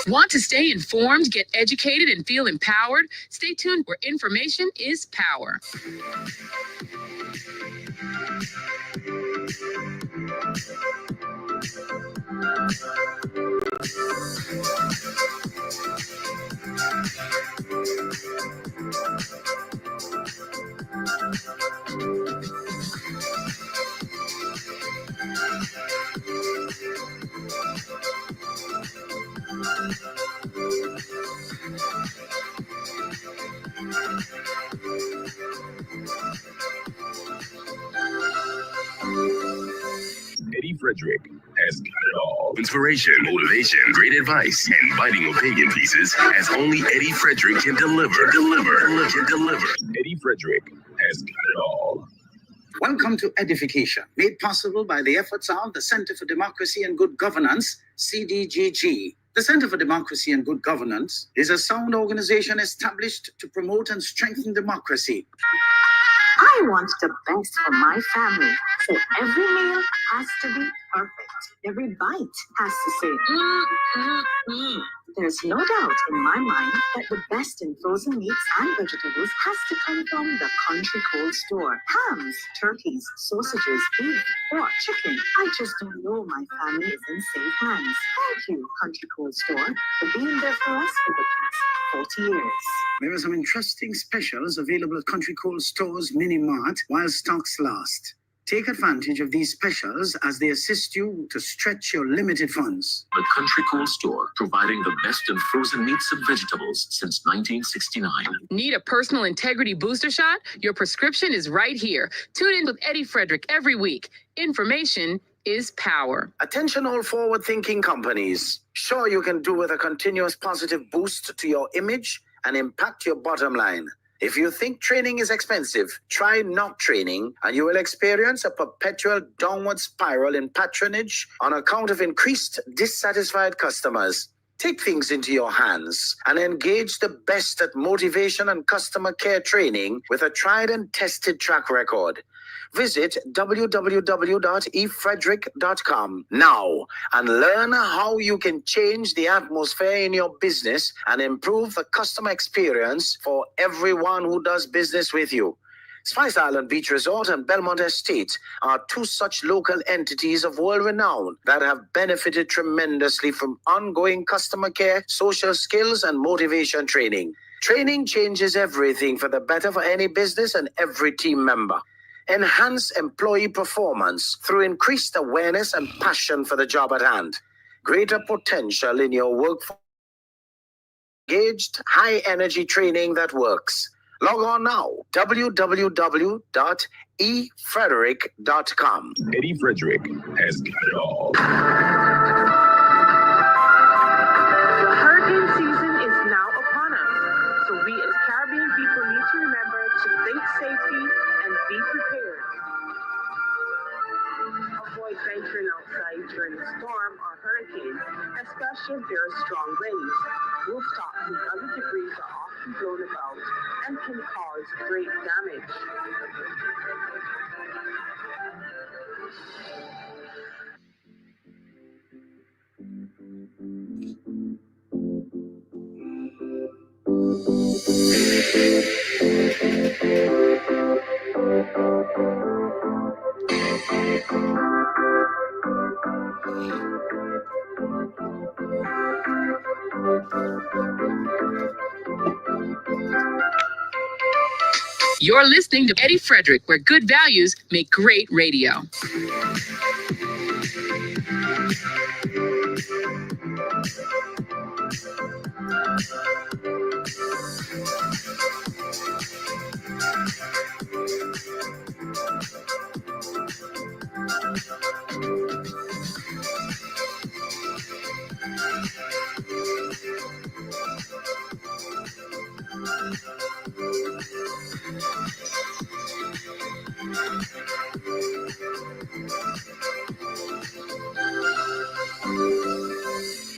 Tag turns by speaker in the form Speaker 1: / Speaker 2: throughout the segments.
Speaker 1: Want to stay informed, get educated, and feel empowered? Stay tuned where information is power.
Speaker 2: Eddie Frederick has got it all. Inspiration, motivation, great advice, and biting opinion pieces as only Eddie Frederick can deliver. Eddie Frederick has got it all.
Speaker 3: Welcome to EDDIE-FICATION, made possible by the efforts of the Center for Democracy and Good Governance, CDGG. The Center for Democracy and Good Governance is a sound organization established to promote and strengthen democracy.
Speaker 4: I want the best for my family, so every meal has to be perfect. Every bite has to say, There's no doubt in my mind that the best in frozen meats and vegetables has to come from the Country Cold Store. Hams, turkeys, sausages, beef, pork, chicken. I just don't know my family is in safe hands. Thank you, Country Cold Store, for being there for us for the past 40 years.
Speaker 3: There are some interesting specials available at Country Cold Store's Mini Mart while stocks last. Take advantage of these specials as they assist you to stretch your limited funds.
Speaker 5: The Country Cold Store, providing the best in frozen meats and vegetables since 1969.
Speaker 1: Need a personal integrity booster shot? Your prescription is right here. Tune in with Eddie Frederick every week. Information is power.
Speaker 3: Attention all forward-thinking companies. Sure, you can do with a continuous positive boost to your image and impact your bottom line. If you think training is expensive, try not training and you will experience a perpetual downward spiral in patronage on account of increased dissatisfied customers. Take things into your hands and engage the best at motivation and customer care training with a tried and tested track record. Visit www.efrederick.com now and learn how you can change the atmosphere in your business and improve the customer experience for everyone who does business with you. Spice Island Beach Resort and Belmont Estate are two such local entities of world renown that have benefited tremendously from ongoing customer care, social skills, and motivation training. Training changes everything for the better for any business and every team member. Enhance employee performance through increased awareness and passion for the job at hand. Greater potential in your workforce. Engaged, high-energy training that works. Log on now, www.efrederick.com.
Speaker 2: Eddie Frederick has got it all.
Speaker 6: The hurricane season is now upon us, so we as Caribbean people need to remember to think safety and be prepared. Avoid venturing outside during a storm or hurricane, especially if there are strong winds. Rooftops and other debris are often blown about and can cause great damage.
Speaker 1: You're listening to Eddie Frederick, where good values make great radio.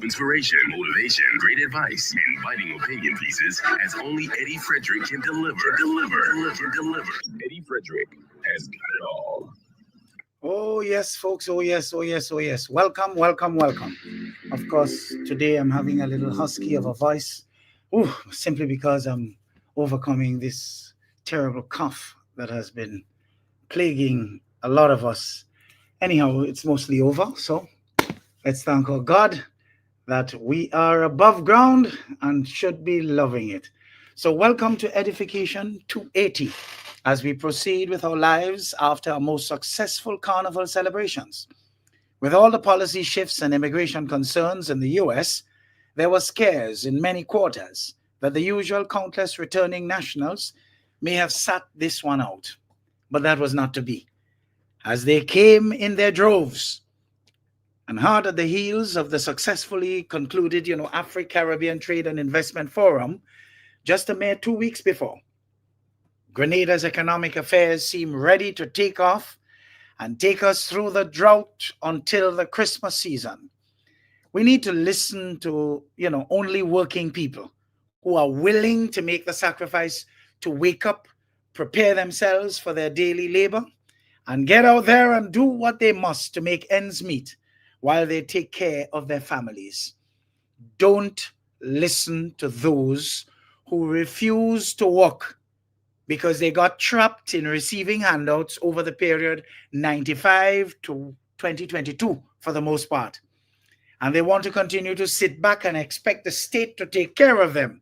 Speaker 2: Inspiration, motivation, great advice, and biting opinion pieces as only Eddie Frederick can deliver. Eddie Frederick has got it all.
Speaker 7: Oh, yes, folks. Oh, yes, oh, yes, oh, yes. Welcome, welcome, welcome. Of course, today I'm having a little husky of a voice. Ooh, simply because I'm overcoming this terrible cough that has been plaguing a lot of us. Anyhow, it's mostly over. So let's thank our God that we are above ground and should be loving it. So welcome to Edification 280 as we proceed with our lives after our most successful Carnival celebrations. With all the policy shifts and immigration concerns in the US, there were scares in many quarters that the usual countless returning nationals may have sat this one out. But that was not to be. As they came in their droves, and hard at the heels of the successfully concluded, Afro-Caribbean Trade and Investment Forum, just a mere 2 weeks before, Grenada's economic affairs seem ready to take off and take us through the drought until the Christmas season. We need to listen to, only working people who are willing to make the sacrifice to wake up, prepare themselves for their daily labor, and get out there and do what they must to make ends meet while they take care of their families. Don't listen to those who refuse to work because they got trapped in receiving handouts over the period 95 to 2022 for the most part. And they want to continue to sit back and expect the state to take care of them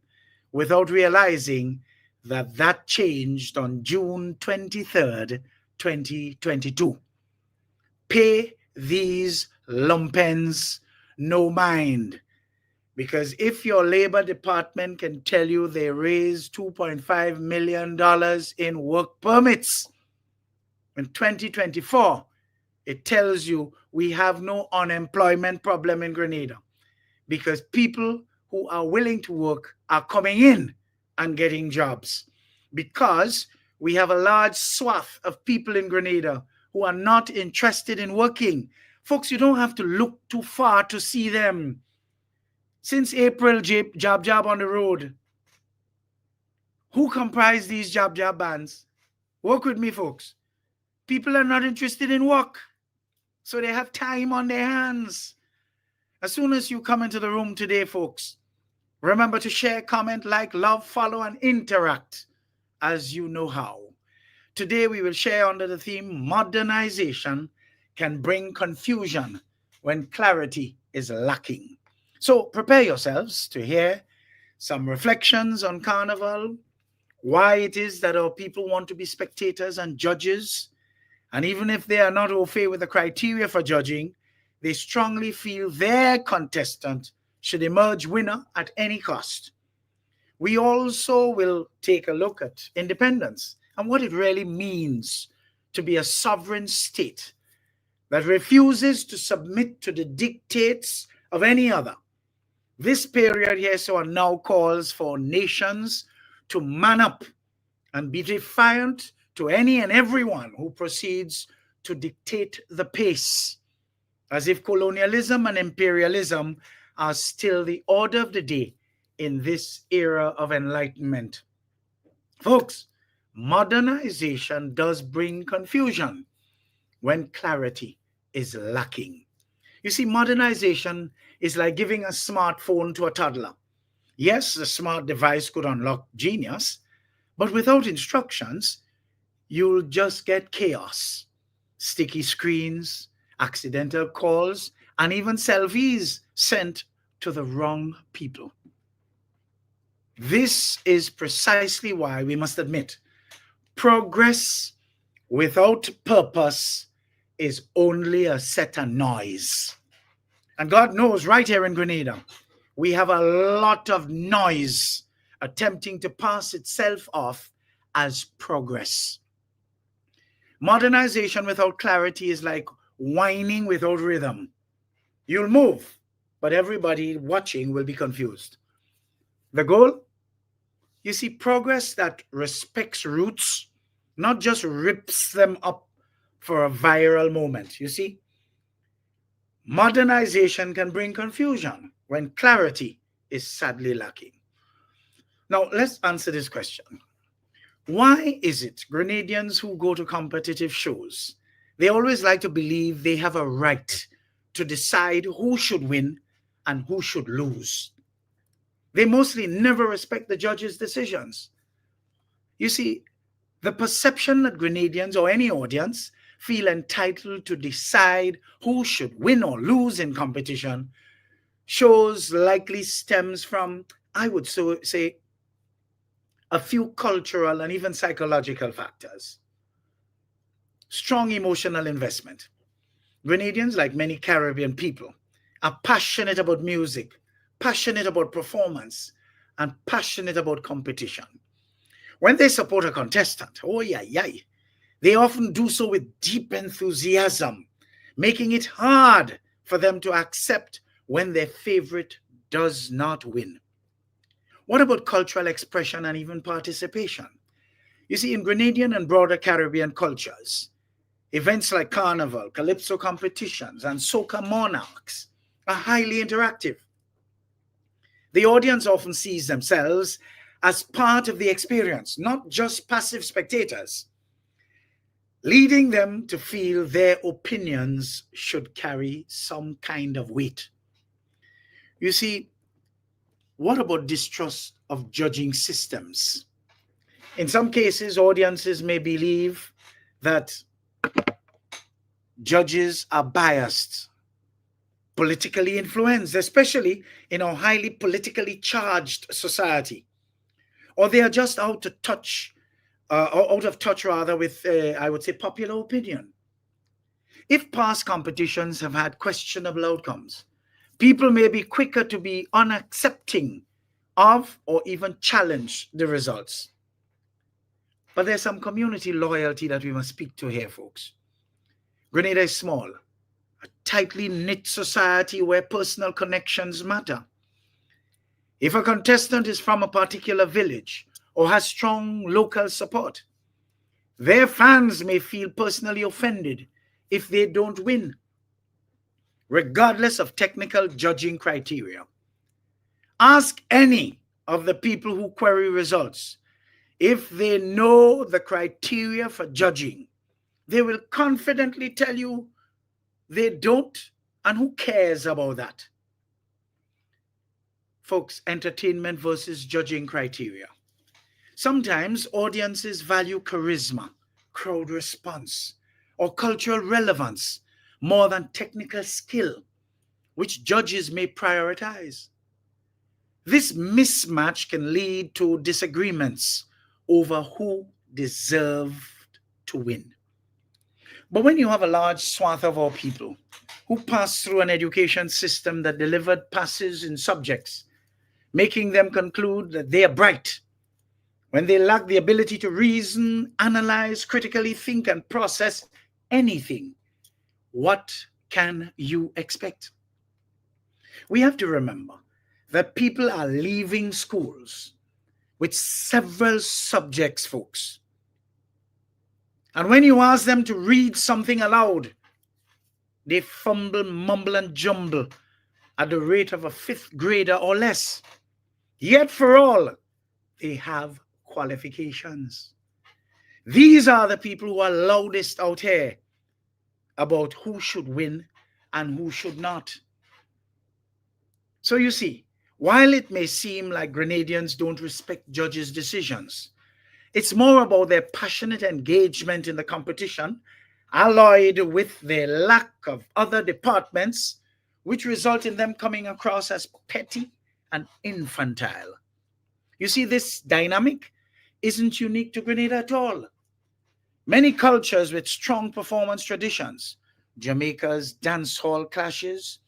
Speaker 7: without realizing that that changed on June 23rd, 2022. Pay these lumpens no mind. Because if your labor department can tell you they raised $2.5 million in work permits in 2024, it tells you we have no unemployment problem in Grenada because people who are willing to work are coming in and getting jobs, because we have a large swath of people in Grenada who are not interested in working. Folks, you don't have to look too far to see them. Since April, Jab on the road. Who comprise these Jab bands? Work with me, folks. People are not interested in work, so they have time on their hands. As soon as you come into the room today, folks, remember to share, comment, like, love, follow, and interact as you know how. Today we will share under the theme, Modernization can bring confusion when clarity is lacking. So prepare yourselves to hear some reflections on Carnival, why it is that our people want to be spectators and judges, and even if they are not au fait with the criteria for judging, they strongly feel their contestant should emerge winner at any cost. We also will take a look at independence and what it really means to be a sovereign state that refuses to submit to the dictates of any other. This period here so now calls for nations to man up and be defiant to any and everyone who proceeds to dictate the pace, as if colonialism and imperialism are still the order of the day in this era of enlightenment. Folks, modernization does bring confusion when clarity is lacking. You see, modernization is like giving a smartphone to a toddler. Yes, the smart device could unlock genius, but without instructions, you'll just get chaos. Sticky screens, accidental calls, and even selfies sent to the wrong people. This is precisely why we must admit progress without purpose is only a set of noise. And God knows right here in Grenada, we have a lot of noise attempting to pass itself off as progress. Modernization without clarity is like whining without rhythm. You'll move, but everybody watching will be confused. The goal? You see, progress that respects roots, not just rips them up for a viral moment. You see, modernization can bring confusion when clarity is sadly lacking. Now, let's answer this question. Why is it Grenadians who go to competitive shows They always like to believe they have a right to decide who should win and who should lose. They mostly never respect the judge's decisions. You see, the perception that Grenadians or any audience feel entitled to decide who should win or lose in competition shows likely stems from, I would say, a few cultural and even psychological factors. Strong emotional investment. Grenadians, like many Caribbean people, are passionate about music, passionate about performance, and passionate about competition. When they support a contestant, they often do so with deep enthusiasm, making it hard for them to accept when their favorite does not win. What about cultural expression and even participation? You see, in Grenadian and broader Caribbean cultures, events like Carnival, Calypso competitions, and Soca Monarchs are highly interactive. The audience often sees themselves as part of the experience, not just passive spectators, leading them to feel their opinions should carry some kind of weight. You see, what about distrust of judging systems? In some cases, audiences may believe that judges are biased, politically influenced, especially in a highly politically charged society, or they are just out of touch with, I would say, popular opinion. If past competitions have had questionable outcomes, people may be quicker to be unaccepting of or even challenge the results. But there's some community loyalty that we must speak to here, folks. Grenada is small, a tightly knit society where personal connections matter. If a contestant is from a particular village or has strong local support, their fans may feel personally offended if they don't win, regardless of technical judging criteria. Ask any of the people who query results if they know the criteria for judging. They will confidently tell you they don't, and who cares about that? Folks, entertainment versus judging criteria. Sometimes audiences value charisma, crowd response, or cultural relevance more than technical skill, which judges may prioritize. This mismatch can lead to disagreements over who deserved to win. But when you have a large swath of our people who pass through an education system that delivered passes in subjects, making them conclude that they are bright, when they lack the ability to reason, analyze, critically think, and process anything, what can you expect? We have to remember that people are leaving schools with several subjects, folks. And when you ask them to read something aloud, they fumble, mumble, and jumble at the rate of a fifth grader or less. Yet for all, they have qualifications. These are the people who are loudest out here about who should win and who should not. So you see, while it may seem like Grenadians don't respect judges' decisions, it's more about their passionate engagement in the competition, allied with their lack of other departments, which result in them coming across as petty and infantile. You see, this dynamic isn't unique to Grenada at all. Many cultures with strong performance traditions, Jamaica's dancehall clashes,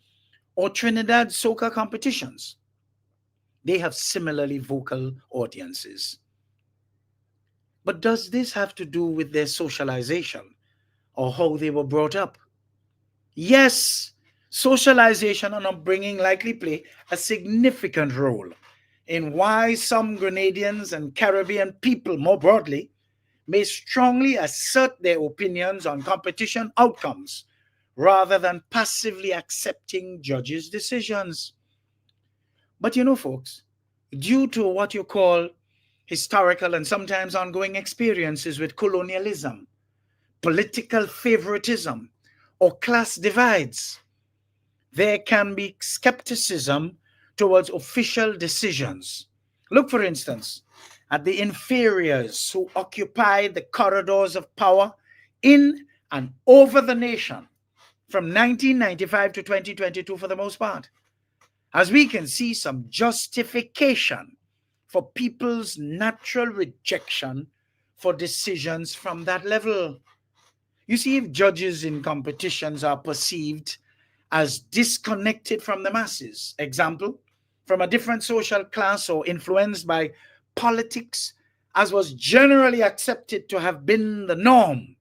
Speaker 7: or Trinidad's soca competitions, they have similarly vocal audiences. But does this have to do with their socialization or how they were brought up? Yes, socialization and upbringing likely play a significant role in why some Grenadians and Caribbean people more broadly may strongly assert their opinions on competition outcomes rather than passively accepting judges' decisions. But you know, folks, due to what you call historical and sometimes ongoing experiences with colonialism, political favoritism, or class divides. There can be skepticism towards official decisions. Look, for instance, at the inferiors who occupied the corridors of power in and over the nation from 1995 to 2022 for the most part. As we can see, some justification for people's natural rejection for decisions from that level. You see, if judges in competitions are perceived as disconnected from the masses, example, from a different social class or influenced by politics, as was generally accepted to have been the norm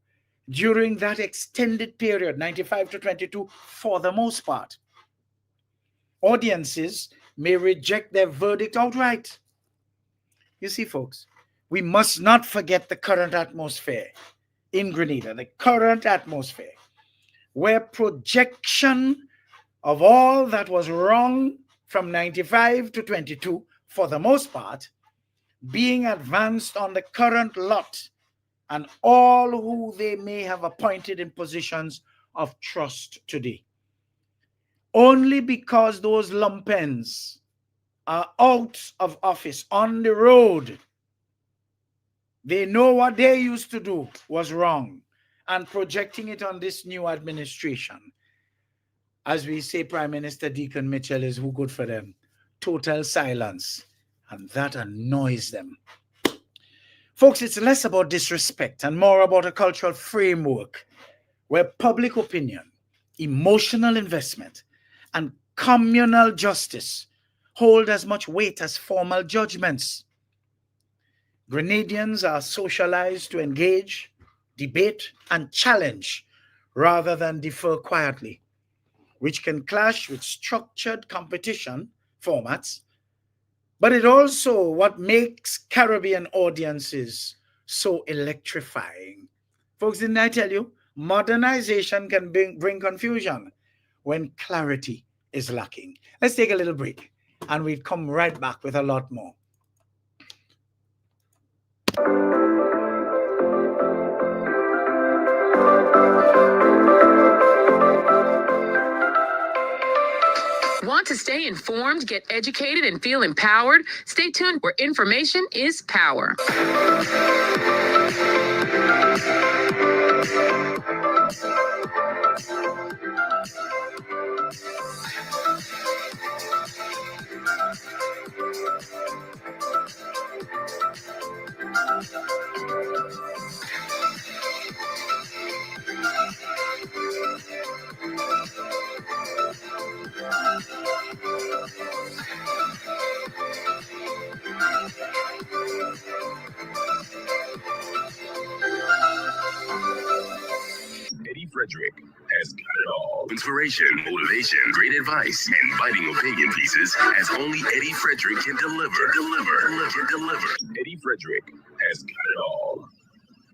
Speaker 7: during that extended period, 95 to 22, for the most part, audiences may reject their verdict outright. You see, folks, we must not forget the current atmosphere in Grenada, the current atmosphere, where projection of all that was wrong from 95 to 22, for the most part, being advanced on the current lot and all who they may have appointed in positions of trust today. Only because those lumpens are out of office, on the road, they know what they used to do was wrong, and projecting it on this new administration. As we say, Prime Minister Deacon Mitchell is who good for them. Total silence, and that annoys them. Folks, it's less about disrespect and more about a cultural framework where public opinion, emotional investment, and communal justice hold as much weight as formal judgments. Grenadians are socialized to engage, debate, and challenge rather than defer quietly, which can clash with structured competition formats, but it also what makes Caribbean audiences so electrifying. Folks, didn't I tell you? Modernization can bring confusion when clarity is lacking. Let's take a little break, and we'll come right back with a lot more.
Speaker 1: Want to stay informed, get educated, and feel empowered? Stay tuned where information is power.
Speaker 2: Eddie Frederick has got it all. Inspiration, motivation, great advice, and biting opinion pieces as only Eddie Frederick can deliver. Eddie Frederick has got it all.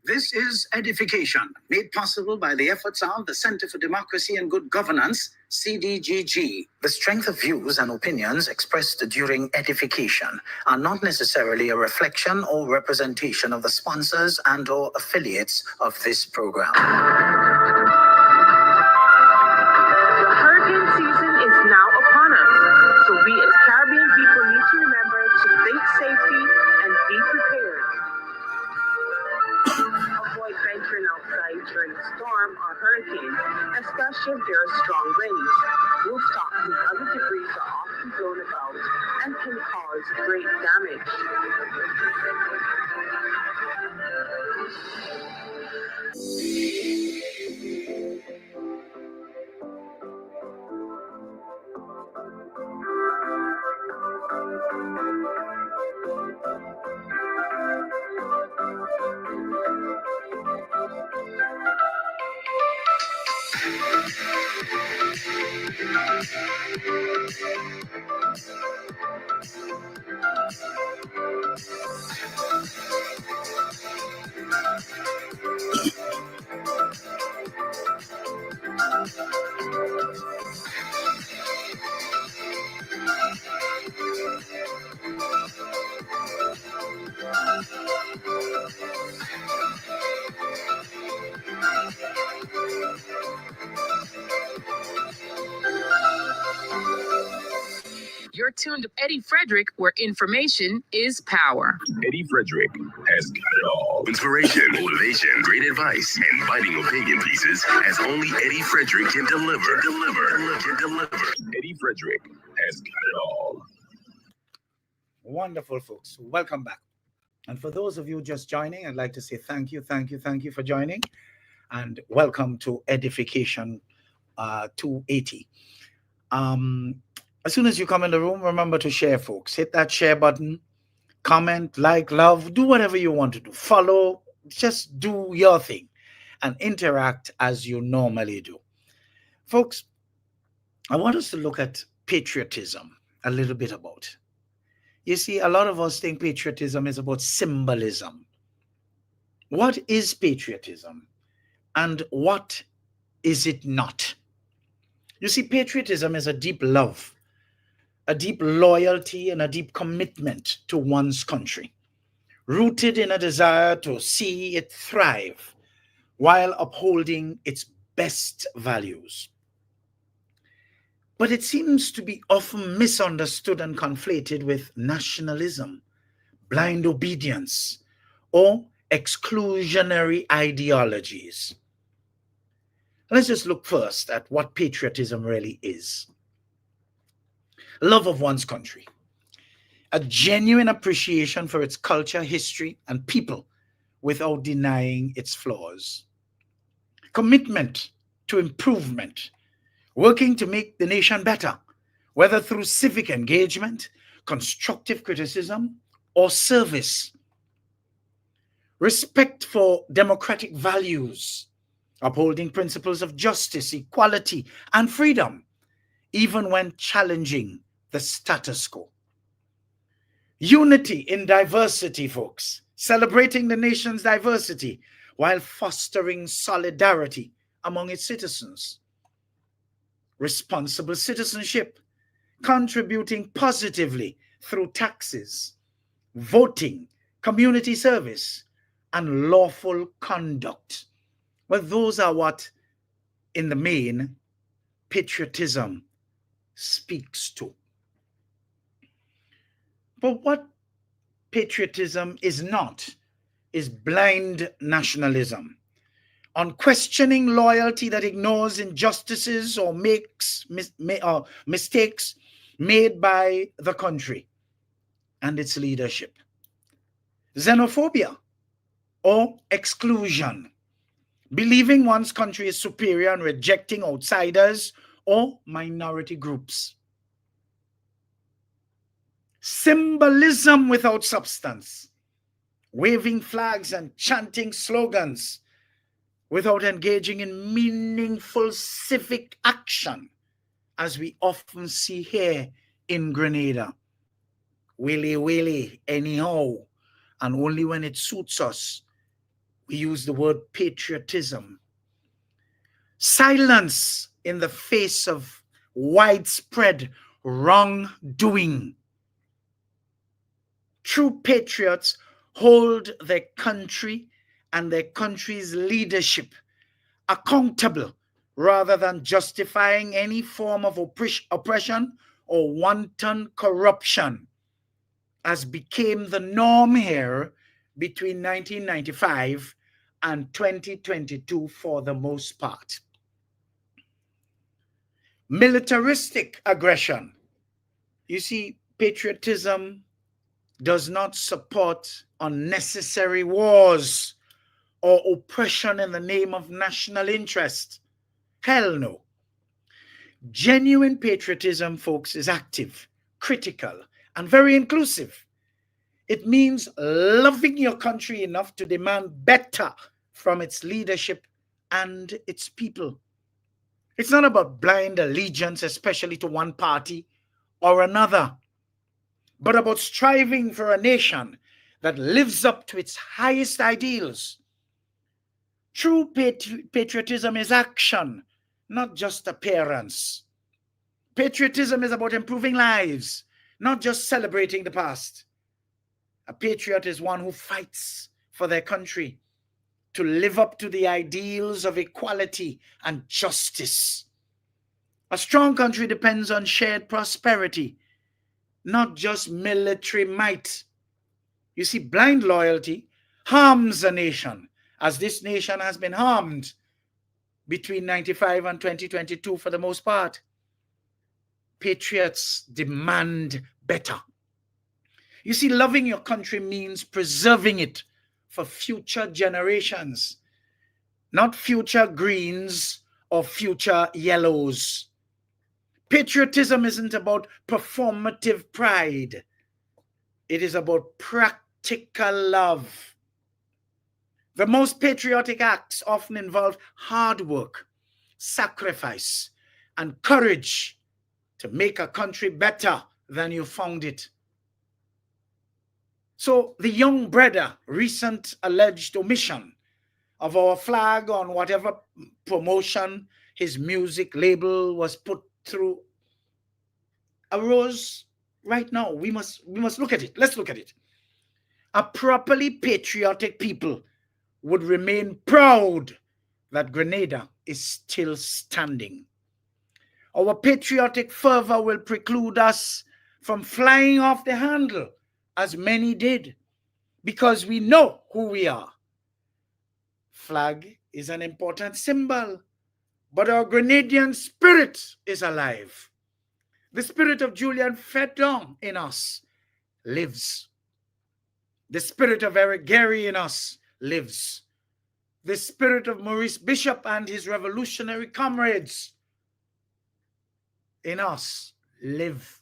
Speaker 3: This is EDDIE-FICATION, made possible by the efforts of the Center for Democracy and Good Governance, CDGG. The strength of views and opinions expressed during EDDIE-FICATION are not necessarily a reflection or representation of the sponsors and/or affiliates of this program.
Speaker 6: The hurricane season is now upon us, so we as Caribbean people need to remember to think safety and be prepared. Avoid venturing outside during a storm or hurricane, especially if there are strong winds. Rooftops and other debris are often blown about and can cause great damage.
Speaker 1: You're tuned to Eddie Frederick, where information is power.
Speaker 2: Eddie Frederick has got it all. Inspiration, motivation, great advice, and biting opinion pieces as only Eddie Frederick can deliver. Eddie Frederick has got it all.
Speaker 7: Wonderful, folks. Welcome back. And for those of you just joining, I'd like to say thank you for joining. And welcome to EDDIE-FICATION 280. As soon as you come in the room, remember to share, folks. Hit that share button, comment, like, love, do whatever you want to do. Follow, just do your thing and interact as you normally do. Folks, I want us to look at patriotism a little bit about. You see, a lot of us think patriotism is about symbolism. What is patriotism and what is it not? You see, patriotism is a deep love, a deep loyalty, and a deep commitment to one's country, rooted in a desire to see it thrive while upholding its best values. But it seems to be often misunderstood and conflated with nationalism, blind obedience, or exclusionary ideologies. Let's just look first at what patriotism really is. Love of one's country, a genuine appreciation for its culture, history, and people without denying its flaws. Commitment to improvement, working to make the nation better, whether through civic engagement, constructive criticism, or service. Respect for democratic values, upholding principles of justice, equality, and freedom, even when challenging the status quo. Unity in diversity, folks, celebrating the nation's diversity while fostering solidarity among its citizens. Responsible citizenship, contributing positively through taxes, voting, community service, and lawful conduct. Well, those are what, in the main, patriotism speaks to. But what patriotism is not is blind nationalism, unquestioning loyalty that ignores injustices or makes mistakes made by the country and its leadership. Xenophobia or exclusion, believing one's country is superior and rejecting outsiders or minority groups. Symbolism without substance, waving flags and chanting slogans without engaging in meaningful civic action, as we often see here in Grenada. Willy-willy, anyhow, and only when it suits us, we use the word patriotism. Silence in the face of widespread wrongdoing. True patriots hold their country and their country's leadership accountable rather than justifying any form of oppression or wanton corruption, as became the norm here between 1995 and 2022 for the most part. Militaristic aggression. You see, patriotism does not support unnecessary wars or oppression in the name of national interest. Hell no. Genuine patriotism, folks, is active, critical, and very inclusive. It means loving your country enough to demand better from its leadership and its people. It's not about blind allegiance, especially to one party or another, but about striving for a nation that lives up to its highest ideals. True patriotism is action, not just appearance. Patriotism is about improving lives, not just celebrating the past. A patriot is one who fights for their country to live up to the ideals of equality and justice. A strong country depends on shared prosperity, not just military might. You see, blind loyalty harms a nation, as this nation has been harmed between 95 and 2022 for the most part. Patriots demand better. You see, loving your country means preserving it for future generations, not future greens or future yellows. Patriotism isn't about performative pride. It is about practical love. The most patriotic acts often involve hard work, sacrifice, and courage to make a country better than you found it. So the young brother, recent alleged omission of our flag on whatever promotion his music label was put through, arose right now. We must look at it. Let's look at it. A properly patriotic people would remain proud that Grenada is still standing. Our patriotic fervor will preclude us from flying off the handle, as many did, because we know who we are. Flag is an important symbol, but our Grenadian spirit is alive. The spirit of Julian Fedon in us lives. The spirit of Eric Gary in us lives. The spirit of Maurice Bishop and his revolutionary comrades in us live.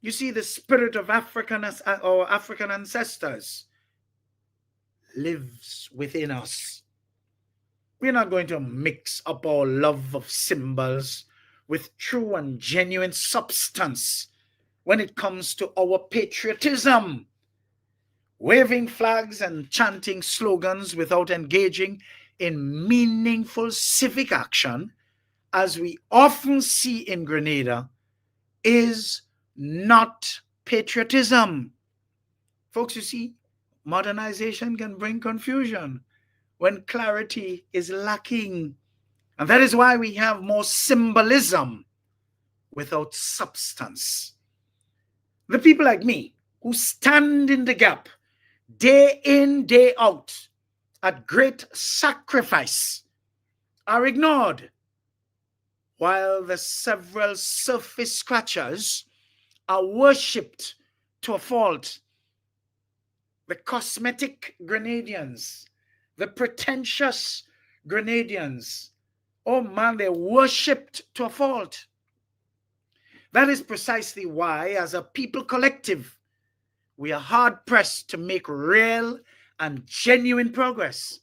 Speaker 7: You see, the spirit of African ancestors lives within us. We're not going to mix up our love of symbols with true and genuine substance when it comes to our patriotism. Waving flags and chanting slogans without engaging in meaningful civic action, as we often see in Grenada, is not patriotism. Folks, you see, modernization can bring confusion when clarity is lacking. And that is why we have more symbolism without substance. The people like me who stand in the gap day in, day out, at great sacrifice, are ignored, while the several surface scratchers are worshipped to a fault. The cosmetic Grenadians, the pretentious Grenadians, oh man, they're worshipped to a fault. That is precisely why, as a people collective, we are hard-pressed to make real and genuine progress.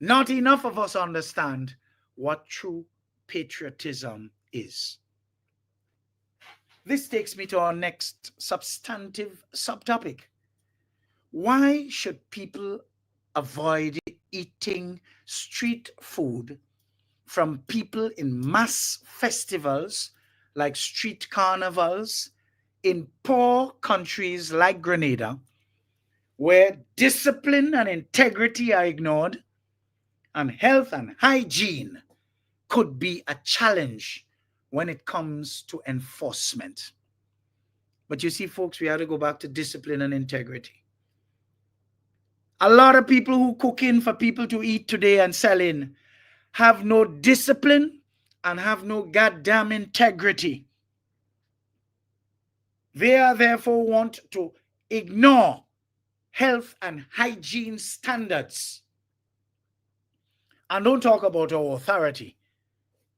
Speaker 7: Not enough of us understand what true patriotism is. This takes me to our next substantive subtopic. Why should people avoid eating street food from people in mass festivals like street carnivals in poor countries like Grenada, where discipline and integrity are ignored and health and hygiene could be a challenge when it comes to enforcement? But you see, folks, we have to go back to discipline and integrity. A lot of people who cook in for people to eat today and sell in have no discipline and have no goddamn integrity. They are therefore want to ignore health and hygiene standards. And don't talk about our authority.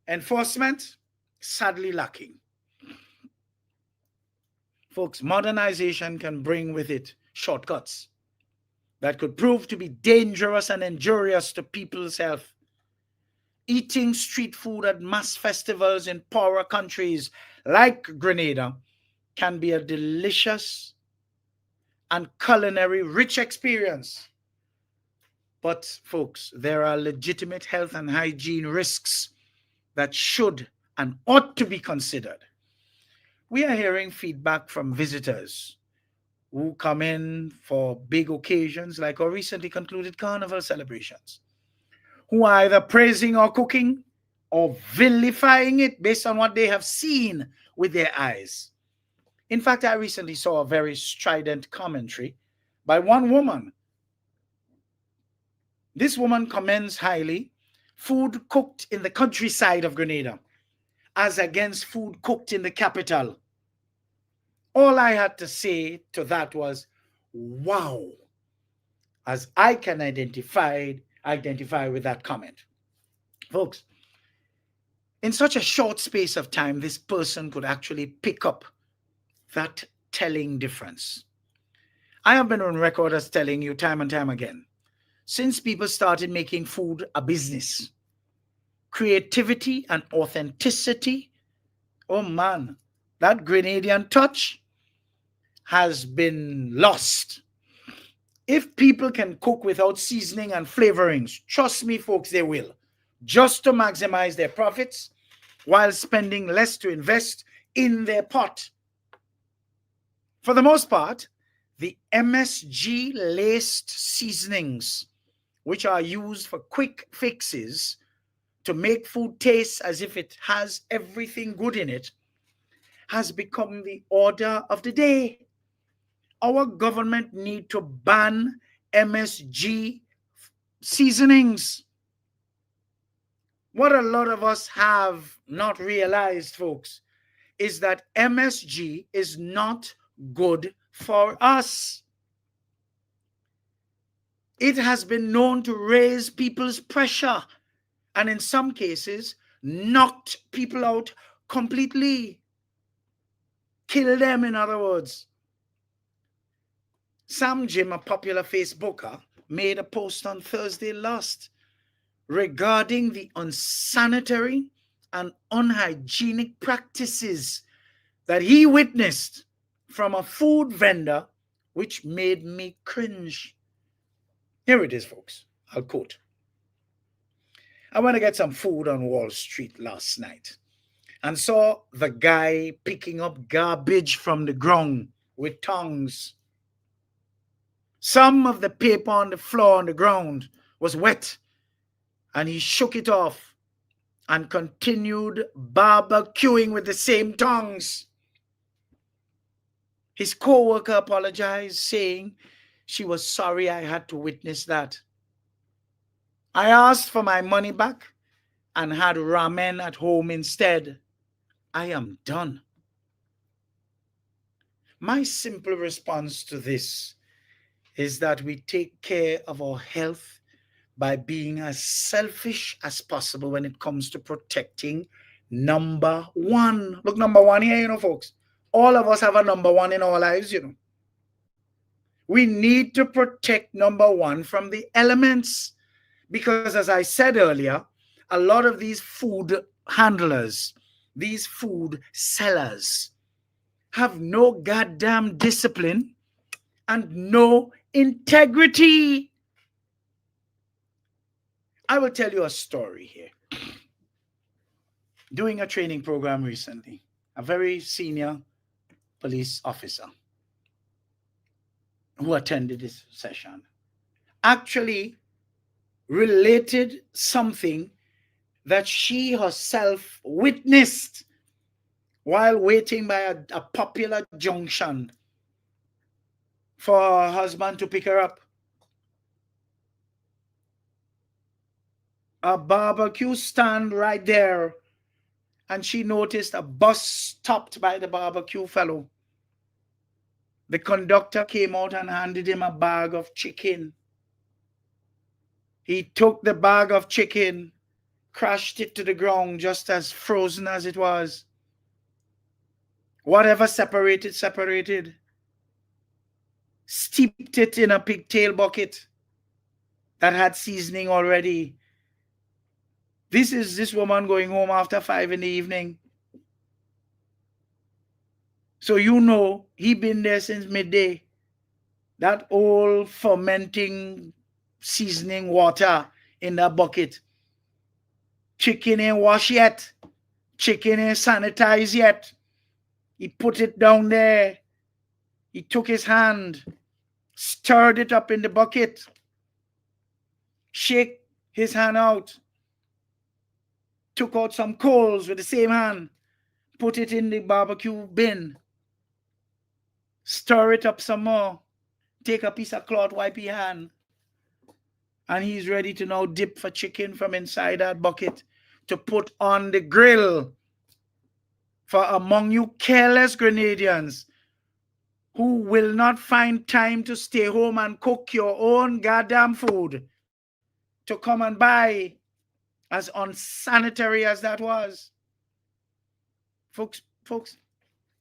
Speaker 7: Enforcement, sadly lacking. Folks, modernization can bring with it shortcuts that could prove to be dangerous and injurious to people's health. Eating street food at mass festivals in poorer countries like Grenada can be a delicious and culinary rich experience. But folks, there are legitimate health and hygiene risks that should and ought to be considered. We are hearing feedback from visitors who come in for big occasions like our recently concluded Carnival celebrations, who are either praising our cooking or vilifying it based on what they have seen with their eyes. In fact, I recently saw a very strident commentary by one woman. This woman commends highly food cooked in the countryside of Grenada as against food cooked in the capital. All I had to say to that was, wow, as I can identify with that comment. Folks, in such a short space of time, this person could actually pick up that telling difference. I have been on record as telling you time and time again, since people started making food a business, creativity and authenticity, oh man, that Grenadian touch has been lost. If people can cook without seasoning and flavorings, trust me, folks, they will, just to maximize their profits while spending less to invest in their pot. For the most part, the MSG-laced seasonings, which are used for quick fixes to make food taste as if it has everything good in it, has become the order of the day. Our government need to ban MSG seasonings. What a lot of us have not realized, folks, is that MSG is not good for us. It has been known to raise people's pressure and in some cases knocked people out completely. Kill them, in other words. Sam Jim, a popular Facebooker, made a post on Thursday last regarding the unsanitary and unhygienic practices that he witnessed from a food vendor, which made me cringe. Here it is, folks. I'll quote. I went to get some food on Wall Street last night and saw the guy picking up garbage from the ground with tongs. Some of the paper on the floor on the ground was wet, and he shook it off and continued barbecuing with the same tongs. His co-worker apologized, saying she was sorry I had to witness that. I asked for my money back and had ramen at home instead. I am done. My simple response to this is that we take care of our health by being as selfish as possible when it comes to protecting number one. Look, number one here, you know, folks. All of us have a number one in our lives, you know. We need to protect number one from the elements because, as I said earlier, a lot of these food handlers, these food sellers, have no goddamn discipline and no integrity. I will tell you a story here. Doing a training program recently, a very senior police officer who attended this session actually related something that she herself witnessed while waiting by a popular junction for her husband to pick her up. A barbecue stand right there, and she noticed a bus stopped by the barbecue fellow. The conductor came out and handed him a bag of chicken. He took the bag of chicken, crashed it to the ground just as frozen as it was. Whatever separated, separated. Steeped it in a pigtail bucket that had seasoning already. This is this woman going home after 5 in the evening. So you know he been there since midday. That old fermenting seasoning water in that bucket. Chicken ain't washed yet. Chicken ain't sanitized yet. He put it down there. He took his hand, stirred it up in the bucket, shake his hand out, took out some coals with the same hand, put it in the barbecue bin, Stir it up some more. Take a piece of cloth, wipe your hand. And he's ready to now dip for chicken from inside that bucket to put on the grill. For among you careless Grenadians who will not find time to stay home and cook your own goddamn food, to come and buy, as unsanitary as that was. Folks,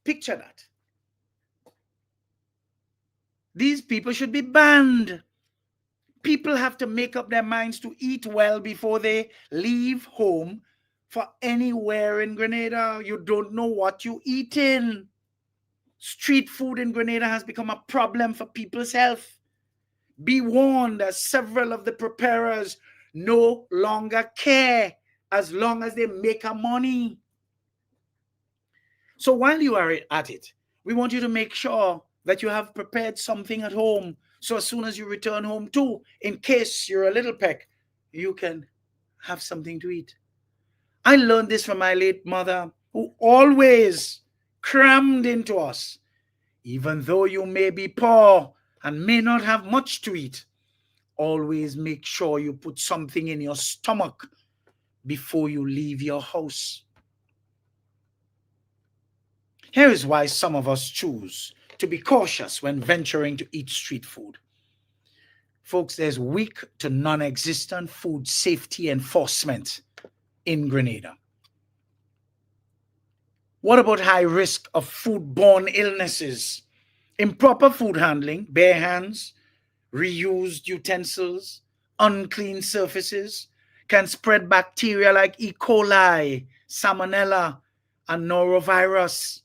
Speaker 7: picture that. These people should be banned. People have to make up their minds to eat well before they leave home for anywhere in Grenada. You don't know what you're eating. Street food in Grenada has become a problem for people's health. Be warned, as several of the preparers no longer care as long as they make a money. So while you are at it, we want you to make sure that you have prepared something at home. So as soon as you return home too, in case you're a little peck, you can have something to eat. I learned this from my late mother, who always crammed into us. Even though you may be poor and may not have much to eat, always make sure you put something in your stomach before you leave your house. Here is why some of us choose to be cautious when venturing to eat street food. Folks, there's weak to non-existent food safety enforcement in Grenada. What about high risk of foodborne illnesses? Improper food handling, bare hands, reused utensils, unclean surfaces can spread bacteria like E. coli, salmonella, and norovirus.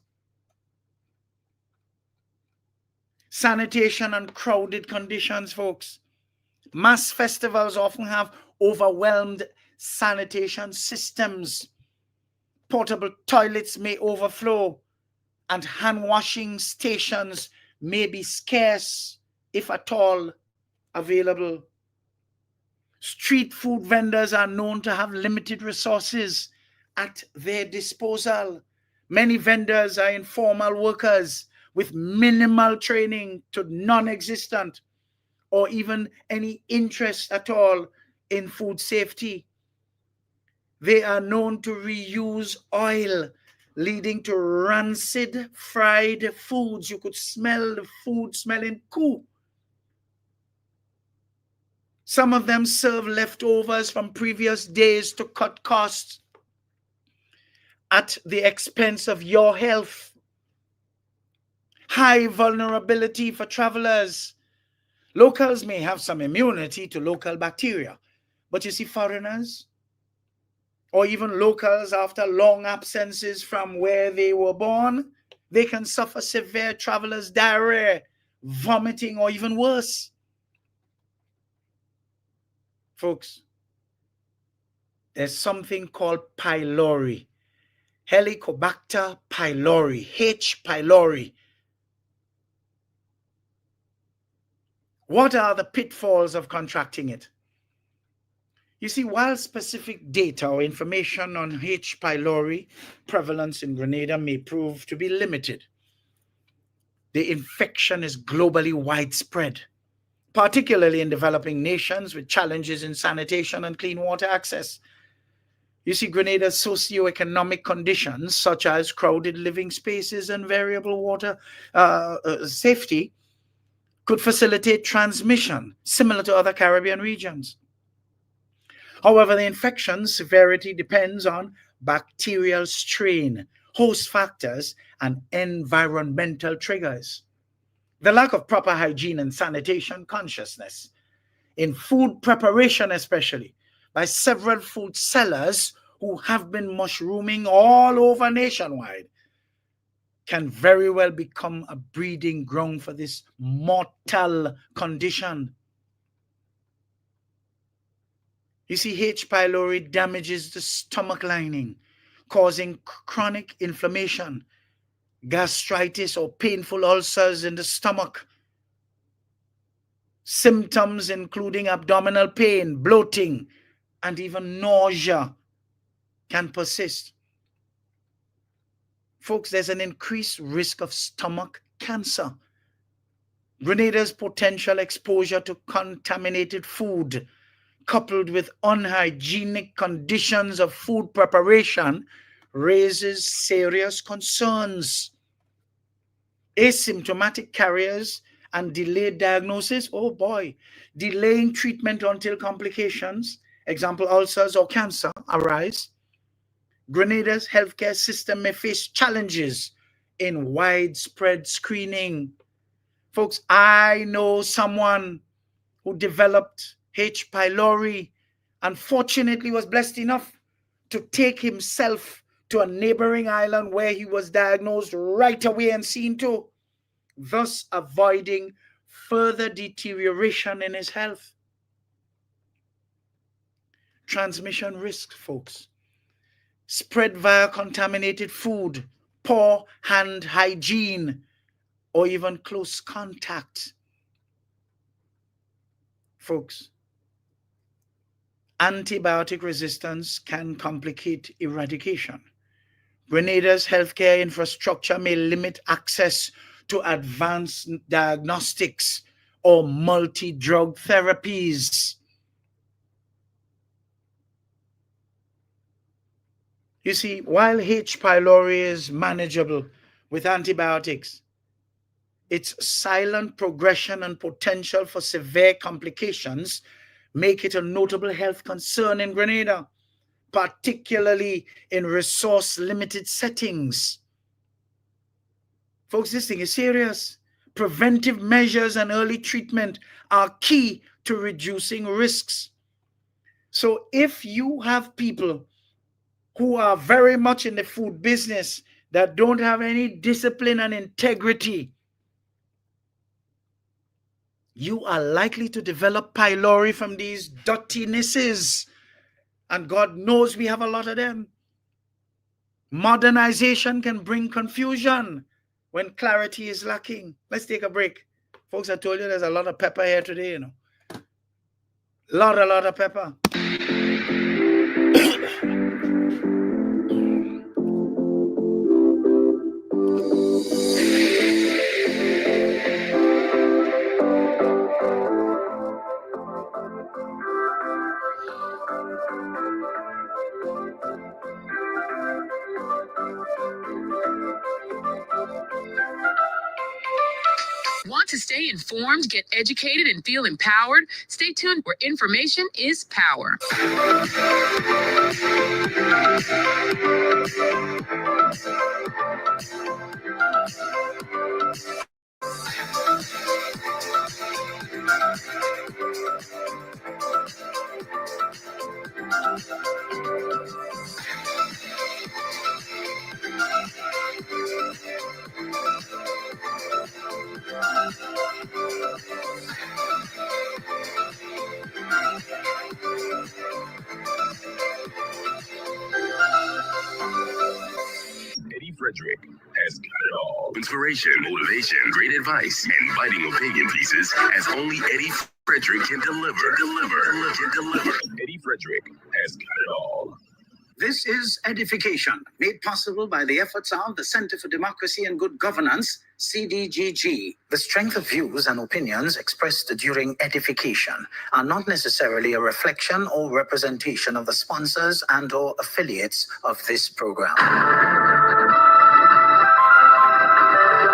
Speaker 7: Sanitation and crowded conditions, folks. Mass festivals often have overwhelmed sanitation systems. Portable toilets may overflow, and hand washing stations may be scarce, if at all available. Street food vendors are known to have limited resources at their disposal. Many vendors are informal workers with minimal training to non-existent or even any interest at all in food safety. They are known to reuse oil, leading to rancid fried foods. You could smell the food smelling cool. Some of them serve leftovers from previous days to cut costs at the expense of your health. High vulnerability for travelers. Locals may have some immunity to local bacteria, but you see, foreigners or even locals after long absences from where they were born, they can suffer severe travelers' diarrhea, vomiting, or even worse. Folks, there's something called pylori, Helicobacter pylori, H. pylori. What are the pitfalls of contracting it? You see, while specific data or information on H. pylori prevalence in Grenada may prove to be limited, the infection is globally widespread, particularly in developing nations with challenges in sanitation and clean water access. You see, Grenada's socioeconomic conditions, such as crowded living spaces and variable water safety, could facilitate transmission, similar to other Caribbean regions. However, the infection severity depends on bacterial strain, host factors, and environmental triggers. The lack of proper hygiene and sanitation consciousness, in food preparation especially, by several food sellers who have been mushrooming all over nationwide, can very well become a breeding ground for this mortal condition. You see, H. pylori damages the stomach lining, causing chronic inflammation, gastritis, or painful ulcers in the stomach. Symptoms including abdominal pain, bloating, and even nausea can persist. Folks, there's an increased risk of stomach cancer Grenada's potential exposure to contaminated food, coupled with unhygienic conditions of food preparation, raises serious concerns. Asymptomatic carriers and delayed diagnosis, oh boy, delaying treatment until complications, example ulcers or cancer, arise. Grenada's healthcare system may face challenges in widespread screening. Folks, I know someone who developed H. pylori and fortunately was blessed enough to take himself to a neighboring island where he was diagnosed right away and seen to, thus avoiding further deterioration in his health. Transmission risk, folks. Spread via contaminated food, poor hand hygiene, or even close contact. Folks, antibiotic resistance can complicate eradication. Grenada's healthcare infrastructure may limit access to advanced diagnostics or multi-drug therapies. You see, while H. pylori is manageable with antibiotics, its silent progression and potential for severe complications make it a notable health concern in Grenada, particularly in resource-limited settings. Folks, this thing is serious. Preventive measures and early treatment are key to reducing risks. So if you have people who are very much in the food business that don't have any discipline and integrity, you are likely to develop pylori from these dirtinesses. And God knows we have a lot of them. Modernization can bring confusion when clarity is lacking. Let's take a break. Folks, I told you there's a lot of pepper here today, you know. A lot of pepper.
Speaker 1: Want to stay informed, get educated, and feel empowered? Stay tuned where information is power.
Speaker 2: Eddie Frederick has got it all. Inspiration, motivation, great advice, and biting opinion pieces as only Eddie Frederick can deliver. Eddie Frederick has got it all.
Speaker 3: This is EDDIE-FICATION, made possible by the efforts of the Center for Democracy and Good Governance, CDGG. The strength of views and opinions expressed during EDDIE-FICATION are not necessarily a reflection or representation of the sponsors and/or affiliates of this program.
Speaker 6: The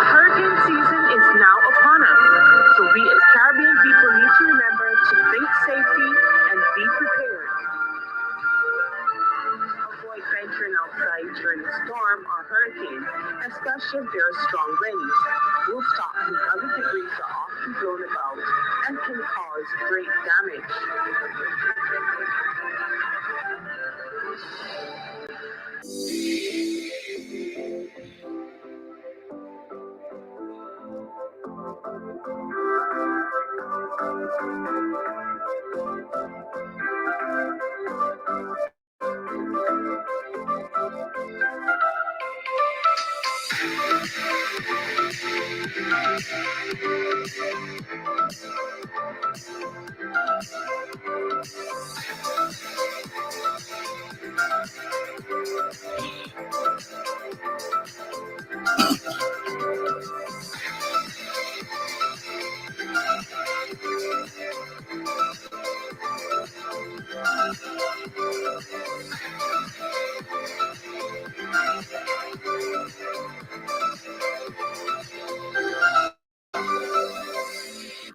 Speaker 6: hurricane season is now upon us, so we as Caribbean people need to remember to think safety and be prepared. Avoid venturing outside during a storm or hurricane, especially if there are strong winds. Rooftops and other debris are often blown about and can cause great damage.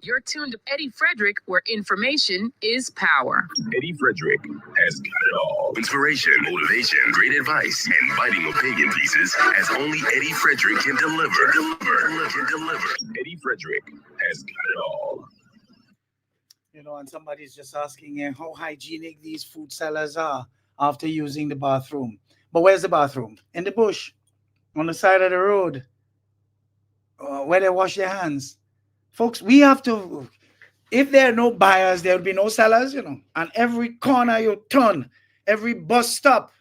Speaker 1: You're tuned to Eddie Frederick, where information is power.
Speaker 2: Eddie Frederick has got it all. Inspiration, motivation, great advice, and biting opinion pieces as only Eddie Frederick can deliver. Eddie Frederick has got it all.
Speaker 7: You know, and somebody's just asking how hygienic these food sellers are after using the bathroom. But where's the bathroom? In the bush, on the side of the road, where they wash their hands. Folks, we have to, if there are no buyers, there will be no sellers, you know. And every corner you turn, every bus stop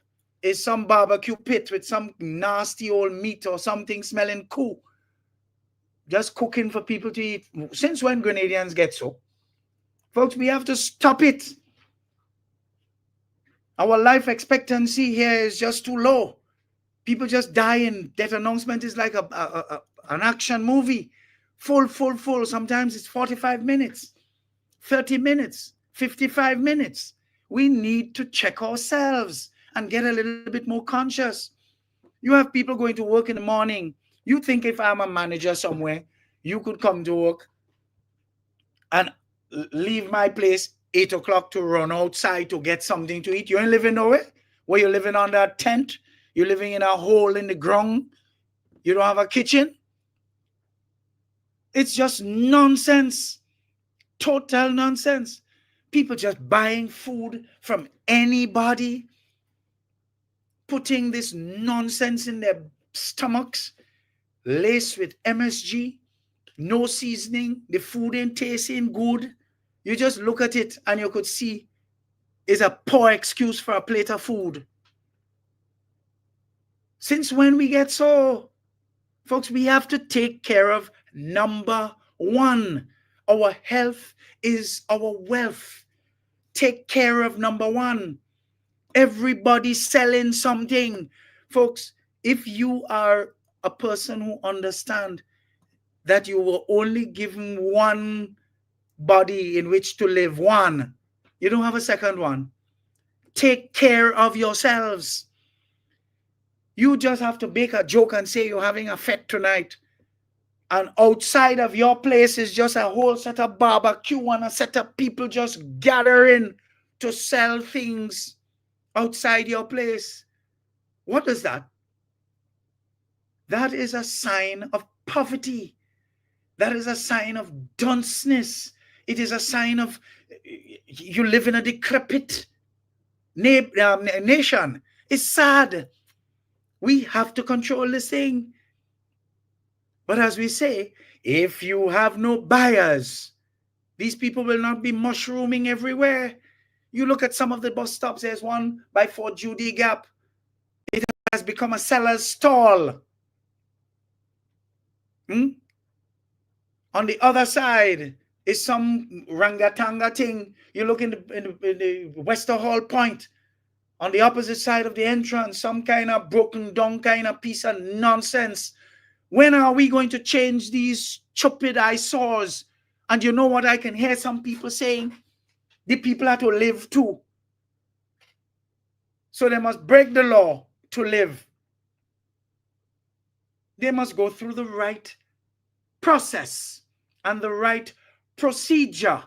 Speaker 7: is some barbecue pit with some nasty old meat or something smelling cool. Just cooking for people to eat. Since when Grenadians get so? Folks, we have to stop it. Our life expectancy here is just too low. People just dying. Death announcement is like an action movie. Full. Sometimes it's 45 minutes, 30 minutes, 55 minutes. We need to check ourselves and get a little bit more conscious. You have people going to work in the morning. You think if I'm a manager somewhere, you could come to work and leave my place 8 o'clock to run outside to get something to eat. You ain't living nowhere. Where you're living under a tent. You're living in a hole in the ground. You don't have a kitchen. It's just nonsense. Total nonsense. People just buying food from anybody, putting this nonsense in their stomachs, laced with MSG, no seasoning, the food ain't tasting good. You just look at it and you could see it's a poor excuse for a plate of food. Since when we get so? Folks, we have to take care of number one. Our health is our wealth. Take care of number one. Everybody selling something. Folks, if you are a person who understands that you were only given one body in which to live, one, you don't have a second one. Take care of yourselves. You just have to make a joke and say you're having a fete tonight. And outside of your place is just a whole set of barbecue and a set of people just gathering to sell things outside your place. What is that? That is a sign of poverty. That is a sign of dunceness. It is a sign of you live in a decrepit nation. It's sad. We have to control this thing. But as we say, if you have no buyers, these people will not be mushrooming everywhere. You look at some of the bus stops. There's one by Fort Judy Gap. It has become a seller's stall. On the other side is some rangatanga thing. You look in the Wester Hall Point. On the opposite side of the entrance, some kind of broken down kind of piece of nonsense. When are we going to change these stupid eyesores? And you know what I can hear some people saying? The people have to live too. So they must break the law to live. They must go through the right process and the right procedure.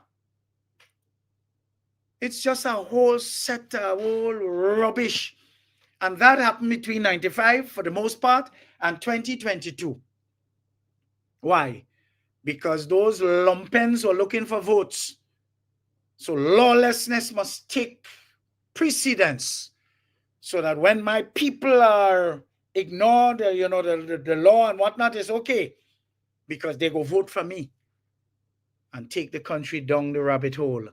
Speaker 7: It's just a whole set of whole rubbish. And that happened between 95 for the most part and 2022. Why? Because those lumpens were looking for votes. So lawlessness must take precedence so that when my people are ignored, the law and whatnot is okay because they go vote for me and take the country down the rabbit hole.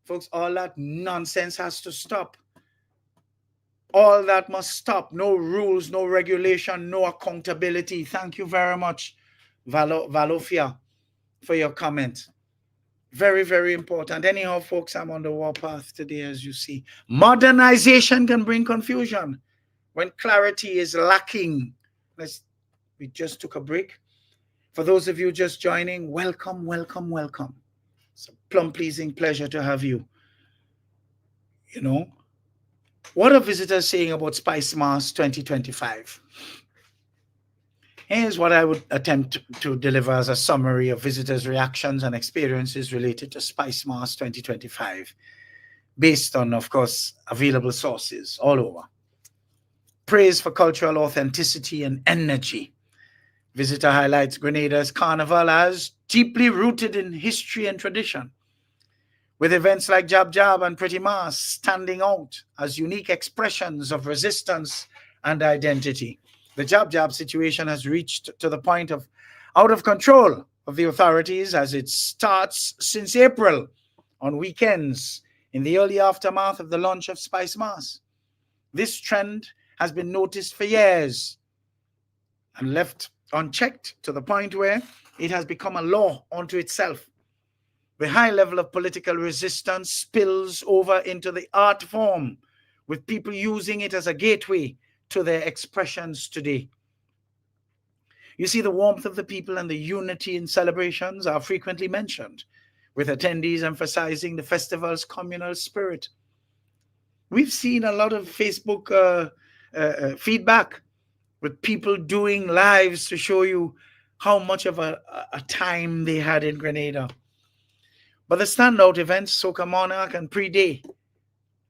Speaker 7: Folks, all that nonsense has to stop. All that must stop. No rules, no regulation, no accountability. Thank you very much, Valofia, for your comment. Very, very important. Anyhow, folks, I'm on the warpath today, as you see. Modernization can bring confusion when clarity is lacking. We just took a break. For those of you just joining, welcome, welcome, welcome. It's a plum-pleasing pleasure to have you. You know, what are visitors saying about Spice Mass 2025? Here's what I would attempt to deliver as a summary of visitors' reactions and experiences related to Spice Mass 2025, based on, of course, available sources all over. Praise for cultural authenticity and energy. Visitor highlights Grenada's Carnival as deeply rooted in history and tradition, with events like Jab Jab and Pretty Mass standing out as unique expressions of resistance and identity. The Jab Jab situation has reached to the point of out of control of the authorities, as it starts since April on weekends in the early aftermath of the launch of Spice Mass. This trend has been noticed for years and left unchecked to the point where it has become a law unto itself. The high level of political resistance spills over into the art form, with people using it as a gateway to their expressions today. You see, the warmth of the people and the unity in celebrations are frequently mentioned, with attendees emphasizing the festival's communal spirit. We've seen a lot of Facebook feedback with people doing lives to show you how much of a time they had in Grenada. But the standout events, Soca Monarch and Pre-Day,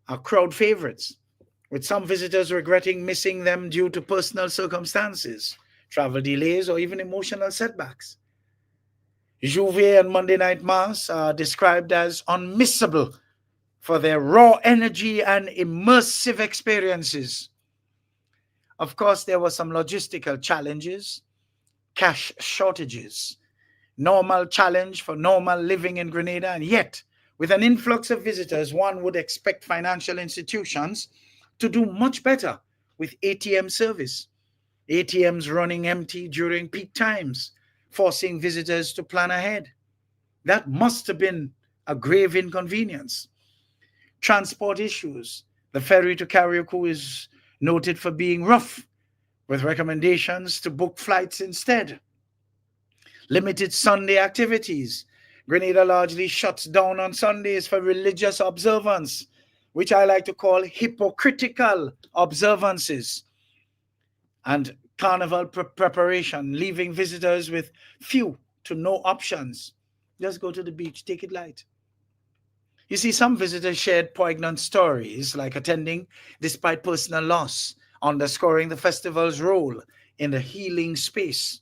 Speaker 7: are crowd favorites, with some visitors regretting missing them due to personal circumstances, travel delays, or even emotional setbacks. Juve and Monday Night Mass are described as unmissable for their raw energy and immersive experiences. Of course, there were some logistical challenges, cash shortages, normal challenge for normal living in Grenada, and yet, with an influx of visitors, one would expect financial institutions to do much better with ATM service. ATMs running empty during peak times, forcing visitors to plan ahead. That must have been a grave inconvenience. Transport issues. The ferry to Carriacou is noted for being rough, with recommendations to book flights instead. Limited Sunday activities. Grenada largely shuts down on Sundays for religious observance, which I like to call hypocritical observances, and carnival preparation, leaving visitors with few to no options. Just go to the beach, take it light. You see, some visitors shared poignant stories, like attending despite personal loss, underscoring the festival's role in the healing space.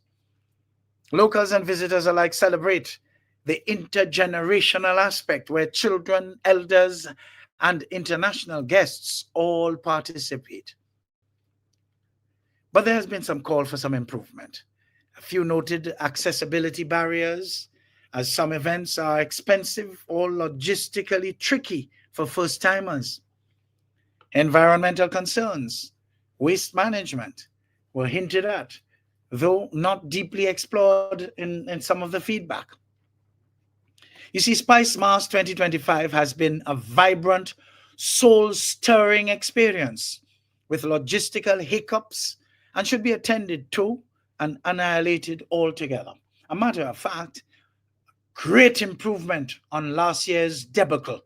Speaker 7: Locals and visitors alike celebrate the intergenerational aspect, where children, elders, and international guests all participate. But there has been some call for some improvement. A few noted accessibility barriers, as some events are expensive or logistically tricky for first-timers. Environmental concerns, waste management were hinted at, though not deeply explored in some of the feedback. You see, Spice Mass 2025 has been a vibrant, soul-stirring experience with logistical hiccups and should be attended to and annihilated altogether. A matter of fact, great improvement on last year's debacle.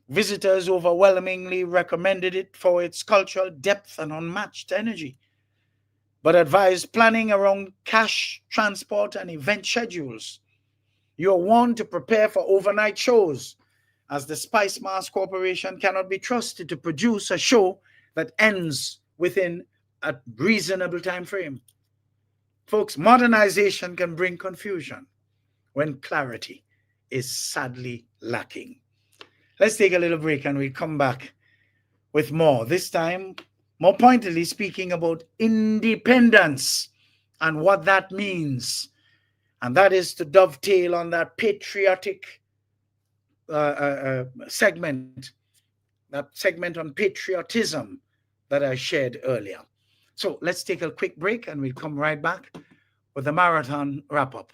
Speaker 7: Visitors overwhelmingly recommended it for its cultural depth and unmatched energy, but advised planning around cash, transport, and event schedules. You are warned to prepare for overnight shows, as the Spice Mass Corporation cannot be trusted to produce a show that ends within a reasonable time frame. Folks, modernization can bring confusion when clarity is sadly lacking. Let's take a little break and we'll come back with more. This time, more pointedly speaking about independence and what that means. And that is to dovetail on that patriotic segment, that segment on patriotism that I shared earlier. So let's take a quick break and we'll come right back with the marathon wrap-up.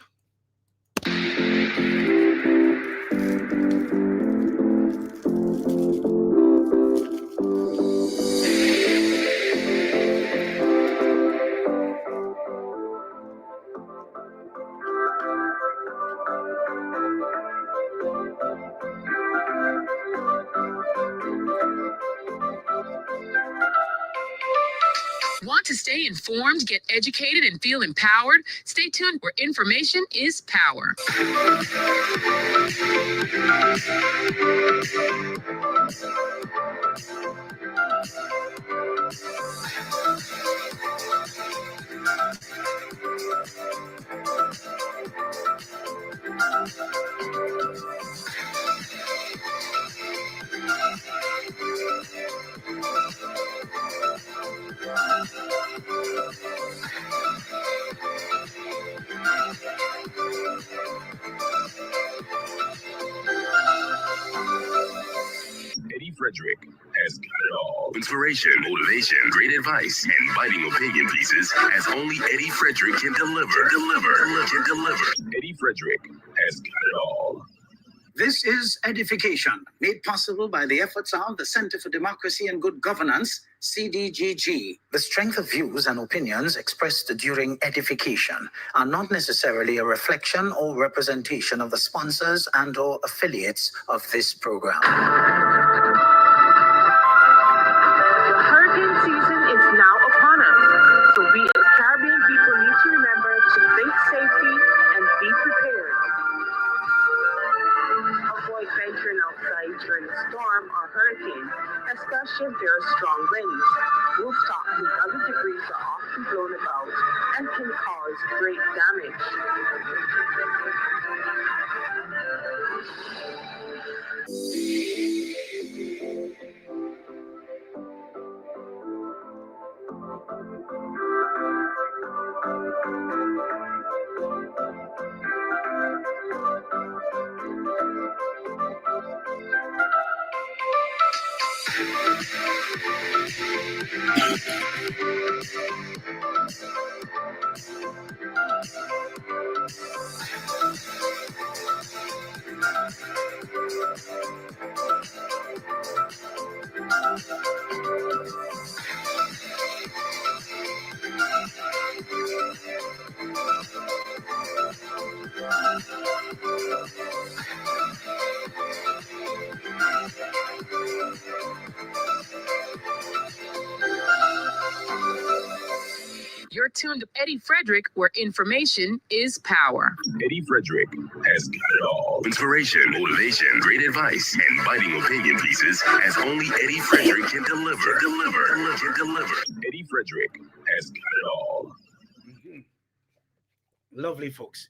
Speaker 1: Want to stay informed, get educated, and feel empowered? Stay tuned where information is power.
Speaker 2: Eddie Frederick has got it all. Inspiration, motivation, great advice, and biting opinion pieces as only Eddie Frederick can deliver. Eddie Frederick has got it all.
Speaker 7: This is Edification, made possible by the efforts of the Center for Democracy and Good Governance, CDGG. The strength of views and opinions expressed during edification are not necessarily a reflection or representation of the sponsors and/or affiliates of this program.
Speaker 6: The hurricane season is now upon us, so we as Caribbean people need to remember to think safely and be prepared. Avoid venturing outside during a storm or hurricane, especially if there are strong winds. Rooftops and other debris are often blown about and can cause great damage.
Speaker 1: You're tuned to Eddie Frederick, where information is power.
Speaker 2: Eddie Frederick has got it all. Inspiration, motivation, great advice, and biting opinion pieces as only Eddie Frederick can deliver. Eddie Frederick has got it all.
Speaker 7: Lovely, folks.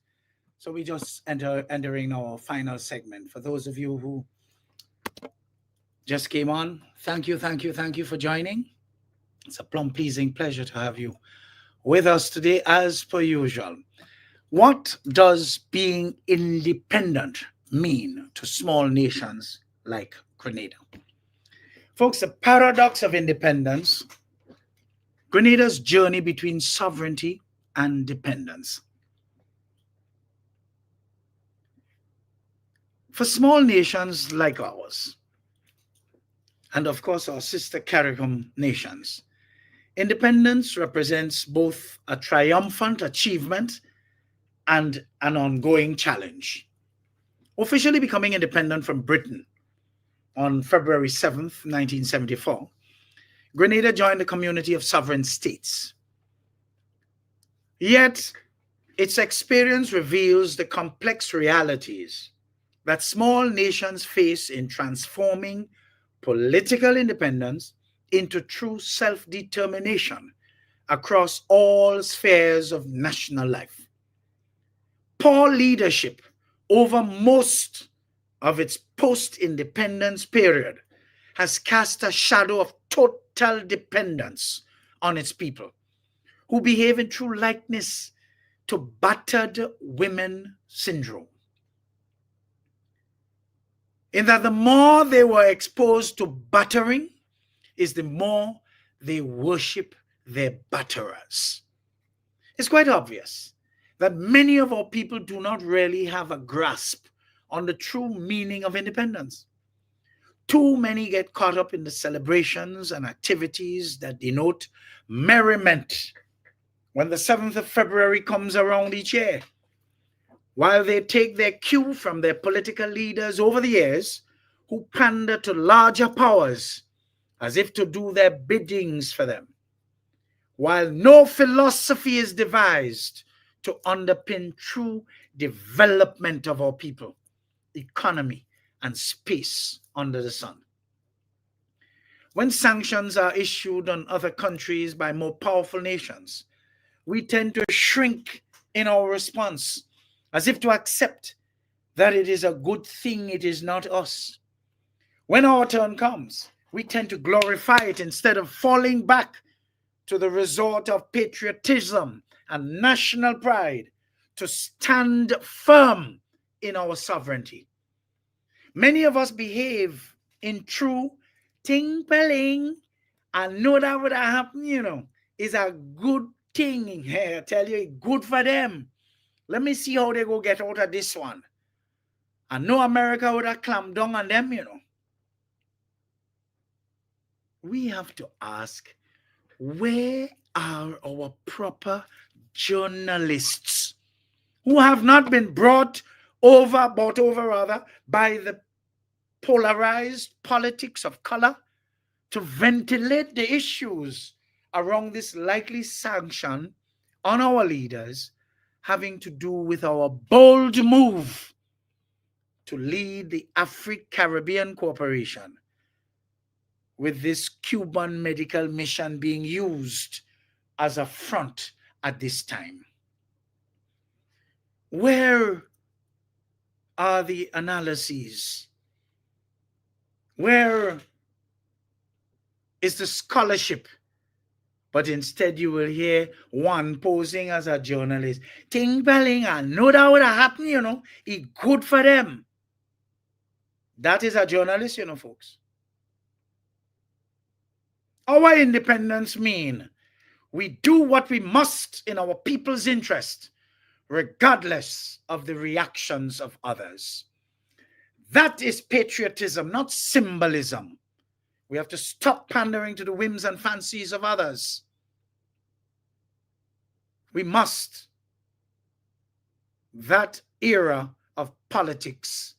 Speaker 7: So we just entering our final segment. For those of you who just came on, thank you for joining. It's a plumb pleasing pleasure to have you with us today, as per usual. What does being independent mean to small nations like Grenada? Folks, the paradox of independence, Grenada's journey between sovereignty and dependence. For small nations like ours, and of course our sister CARICOM nations, independence represents both a triumphant achievement and an ongoing challenge. Officially becoming independent from Britain on February 7th, 1974, Grenada joined the community of sovereign states. Yet, its experience reveals the complex realities that small nations face in transforming political independence into true self-determination across all spheres of national life. Poor leadership over most of its post-independence period has cast a shadow of total dependence on its people, who behave in true likeness to battered women syndrome. In that the more they were exposed to battering is the more they worship their batterers. It's quite obvious that many of our people do not really have a grasp on the true meaning of independence. Too many get caught up in the celebrations and activities that denote merriment when the 7th of February comes around each year, while they take their cue from their political leaders over the years who pander to larger powers as if to do their biddings for them. while no philosophy is devised to underpin true development of our people, economy, and space under the sun. When sanctions are issued on other countries by more powerful nations, we tend to shrink in our response, as if to accept that it is a good thing it is not us. When our turn comes, we tend to glorify it instead of falling back to the resort of patriotism and national pride to stand firm in our sovereignty. Many of us behave in true ting-pelling, and know that would have happened, is a good thing here. I tell you, good for them. Let me see how they go get out of this one. I know America would have clamped down on them, We have to ask, where are our proper journalists who have not been brought over by the polarized politics of color to ventilate the issues around this likely sanction on our leaders having to do with our bold move to lead the Afro-Caribbean Corporation, with this Cuban medical mission being used as a front at this time? Where are the analyses? Where is the scholarship? But instead you will hear one posing as a journalist. Ting-belling, I know that would have happened, It's good for them. That is a journalist, folks. Our independence means we do what we must in our people's interest, regardless of the reactions of others. That is patriotism, not symbolism. We have to stop pandering to the whims and fancies of others. We must. That era of politics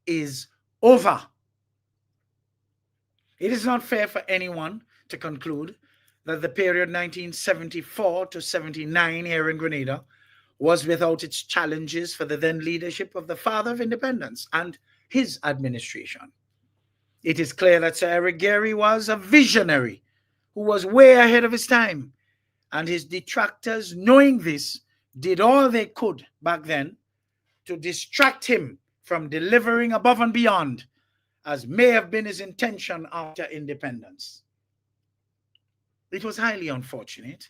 Speaker 7: is over. It is not fair for anyone to conclude that the period 1974 to 79 here in Grenada was without its challenges for the then leadership of the father of independence and his administration. It is clear that Sir Eric Gairy was a visionary who was way ahead of his time, and his detractors, knowing this, did all they could back then to distract him from delivering above and beyond, as may have been his intention after independence. It was highly unfortunate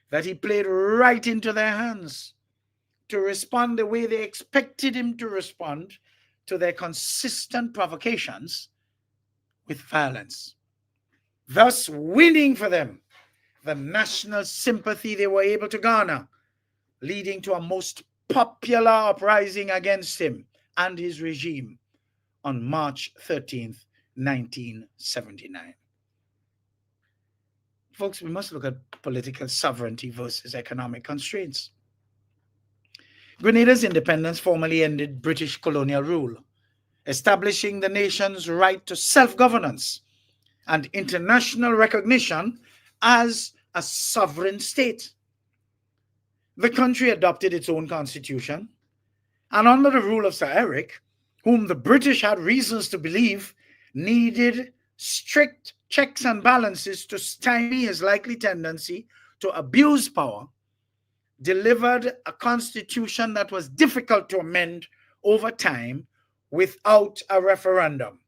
Speaker 7: that he played right into their hands to respond the way they expected him to respond to their consistent provocations with violence, thus winning for them the national sympathy they were able to garner, leading to a most popular uprising against him and his regime on March 13th, 1979. Folks, we must look at political sovereignty versus economic constraints. Grenada's independence formally ended British colonial rule, establishing the nation's right to self-governance and international recognition as a sovereign state. The country adopted its own constitution, and under the rule of Sir Eric, whom the British had reasons to believe needed strict checks and balances to stymie his likely tendency to abuse power, delivered a constitution that was difficult to amend over time without a referendum.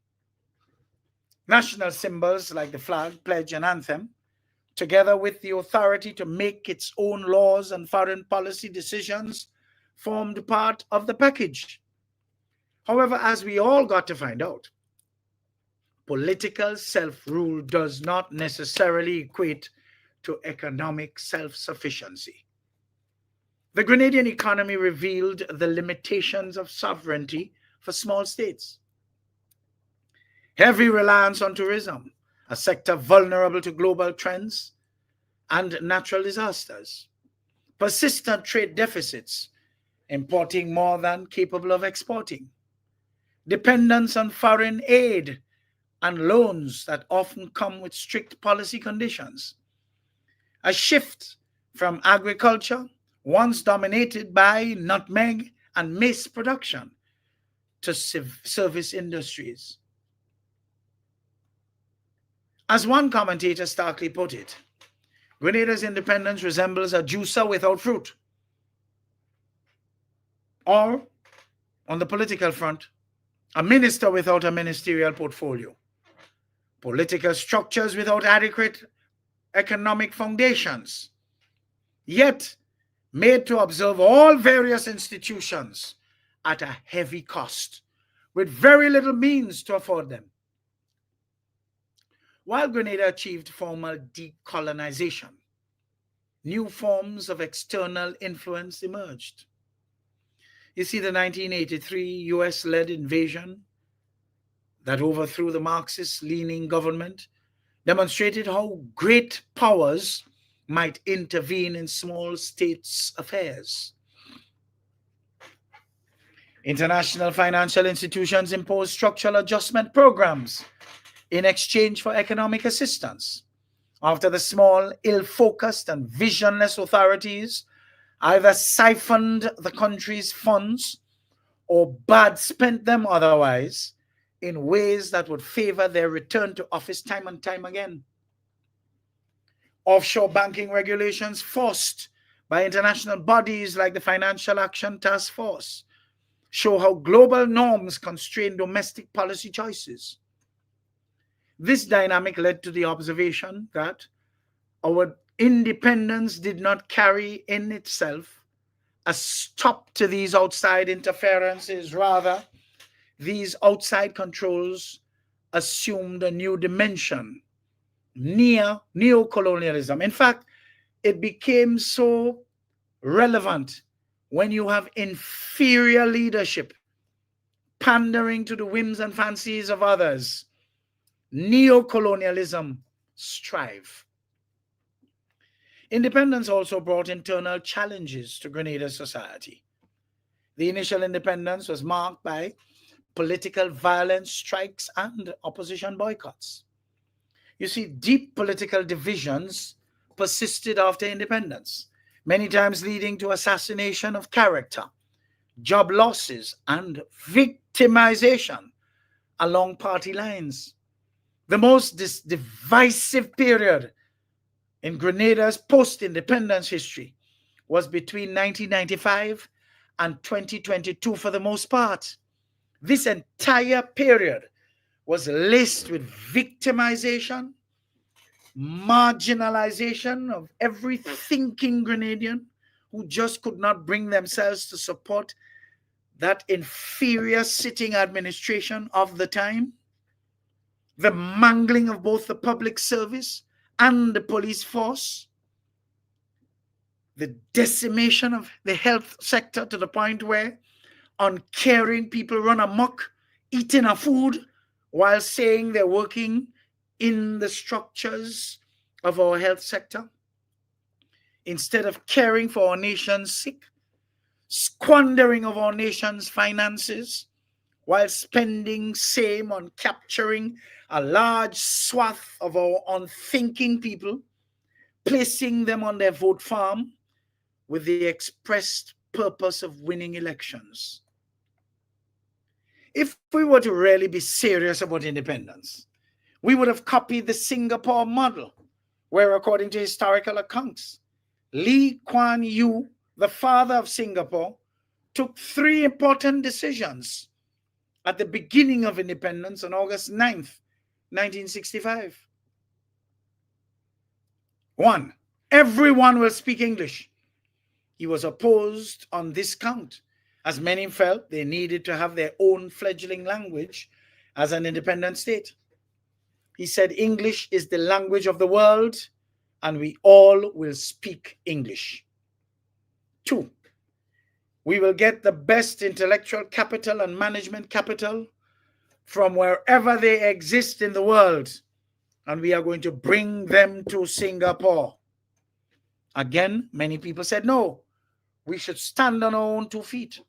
Speaker 7: National symbols like the flag, pledge, and anthem, together with the authority to make its own laws and foreign policy decisions, formed part of the package. However, as we all got to find out, political self-rule does not necessarily equate to economic self-sufficiency. The Grenadian economy revealed the limitations of sovereignty for small states. Heavy reliance on tourism, a sector vulnerable to global trends and natural disasters. Persistent trade deficits, importing more than capable of exporting. Dependence on foreign aid and loans that often come with strict policy conditions. a shift from agriculture, once dominated by nutmeg and mace production, to service industries. As one commentator starkly put it, Grenada's independence resembles a juicer without fruit. Or, on the political front, a minister without a ministerial portfolio. Political structures without adequate economic foundations, yet made to observe all various institutions at a heavy cost, with very little means to afford them. While Grenada achieved formal decolonization, new forms of external influence emerged. You see, the 1983 US-led invasion that overthrew the Marxist-leaning government demonstrated how great powers might intervene in small states' affairs. International financial institutions imposed structural adjustment programs in exchange for economic assistance, after the small, ill-focused and visionless authorities either siphoned the country's funds or bad spent them otherwise in ways that would favor their return to office time and time again. Offshore banking regulations forced by international bodies like the Financial Action Task Force show how global norms constrain domestic policy choices. This dynamic led to the observation that our independence did not carry in itself a stop to these outside interferences. Rather, these outside controls assumed a new dimension, neo-colonialism. In fact, it became so relevant when you have inferior leadership pandering to the whims and fancies of others. Neo-colonialism strive. Independence also brought internal challenges to Grenada's society. The initial independence was marked by political violence, strikes, and opposition boycotts. You see, deep political divisions persisted after independence, many times leading to assassination of character, job losses, and victimization along party lines. The most divisive period in Grenada's post-independence history was between 1995 and 2022 for the most part. This entire period was laced with victimization, marginalization of every thinking Grenadian who just could not bring themselves to support that inferior sitting administration of the time, the mangling of both the public service and the police force, the decimation of the health sector to the point where uncaring people run amok, eating our food while saying they're working in the structures of our health sector, instead of caring for our nation's sick, squandering of our nation's finances while spending same on capturing a large swath of our unthinking people, placing them on their vote farm with the expressed purpose of winning elections. If we were to really be serious about independence, we would have copied the Singapore model, where, according to historical accounts, Lee Kuan Yew, the father of Singapore, took 3 important decisions at the beginning of independence on August 9th, 1965. 1. Everyone will speak English. He was opposed on this count, as many felt they needed to have their own fledgling language as an independent state. He said English is the language of the world, and we all will speak English. 2. We will get the best intellectual capital and management capital from wherever they exist in the world, and we are going to bring them to Singapore. Again, many people said, no, we should stand on our own 2 feet.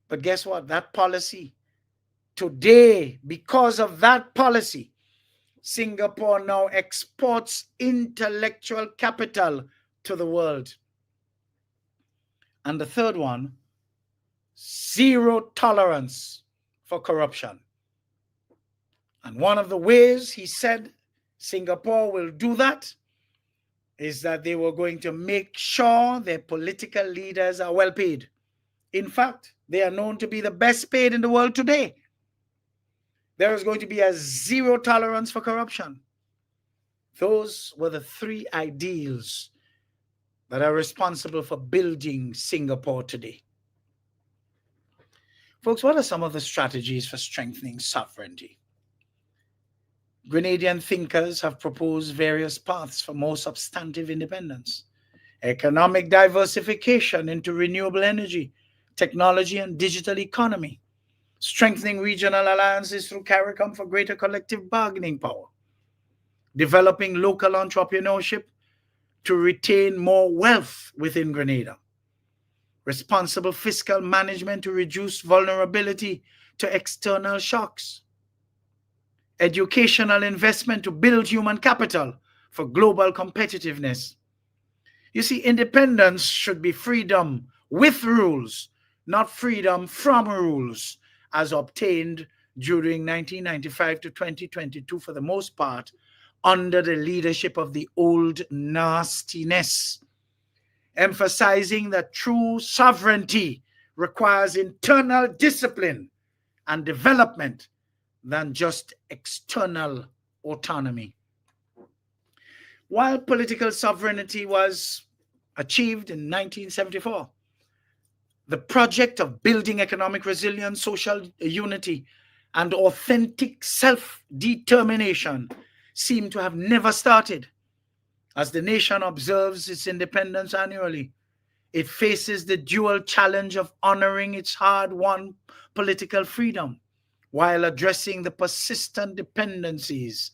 Speaker 7: But guess what? That policy, today, because of that policy, Singapore now exports intellectual capital to the world. And the third one, zero tolerance for corruption. And one of the ways he said Singapore will do that is that they were going to make sure their political leaders are well paid. In fact, they are known to be the best paid in the world today. There is going to be a zero tolerance for corruption. Those were the three ideals that are responsible for building Singapore today. Folks, what are some of the strategies for strengthening sovereignty? Grenadian thinkers have proposed various paths for more substantive independence. Economic diversification into renewable energy, technology, and digital economy. Strengthening regional alliances through CARICOM for greater collective bargaining power. Developing local entrepreneurship to retain more wealth within Grenada. Responsible fiscal management to reduce vulnerability to external shocks. Educational investment to build human capital for global competitiveness. You see, independence should be freedom with rules, not freedom from rules, as obtained during 1995 to 2022 for the most part under the leadership of the old nastiness, emphasizing that true sovereignty requires internal discipline and development than just external autonomy. While political sovereignty was achieved in 1974, the project of building economic resilience, social unity, and authentic self-determination seemed to have never started. As the nation observes its independence annually, it faces the dual challenge of honoring its hard-won political freedom while addressing the persistent dependencies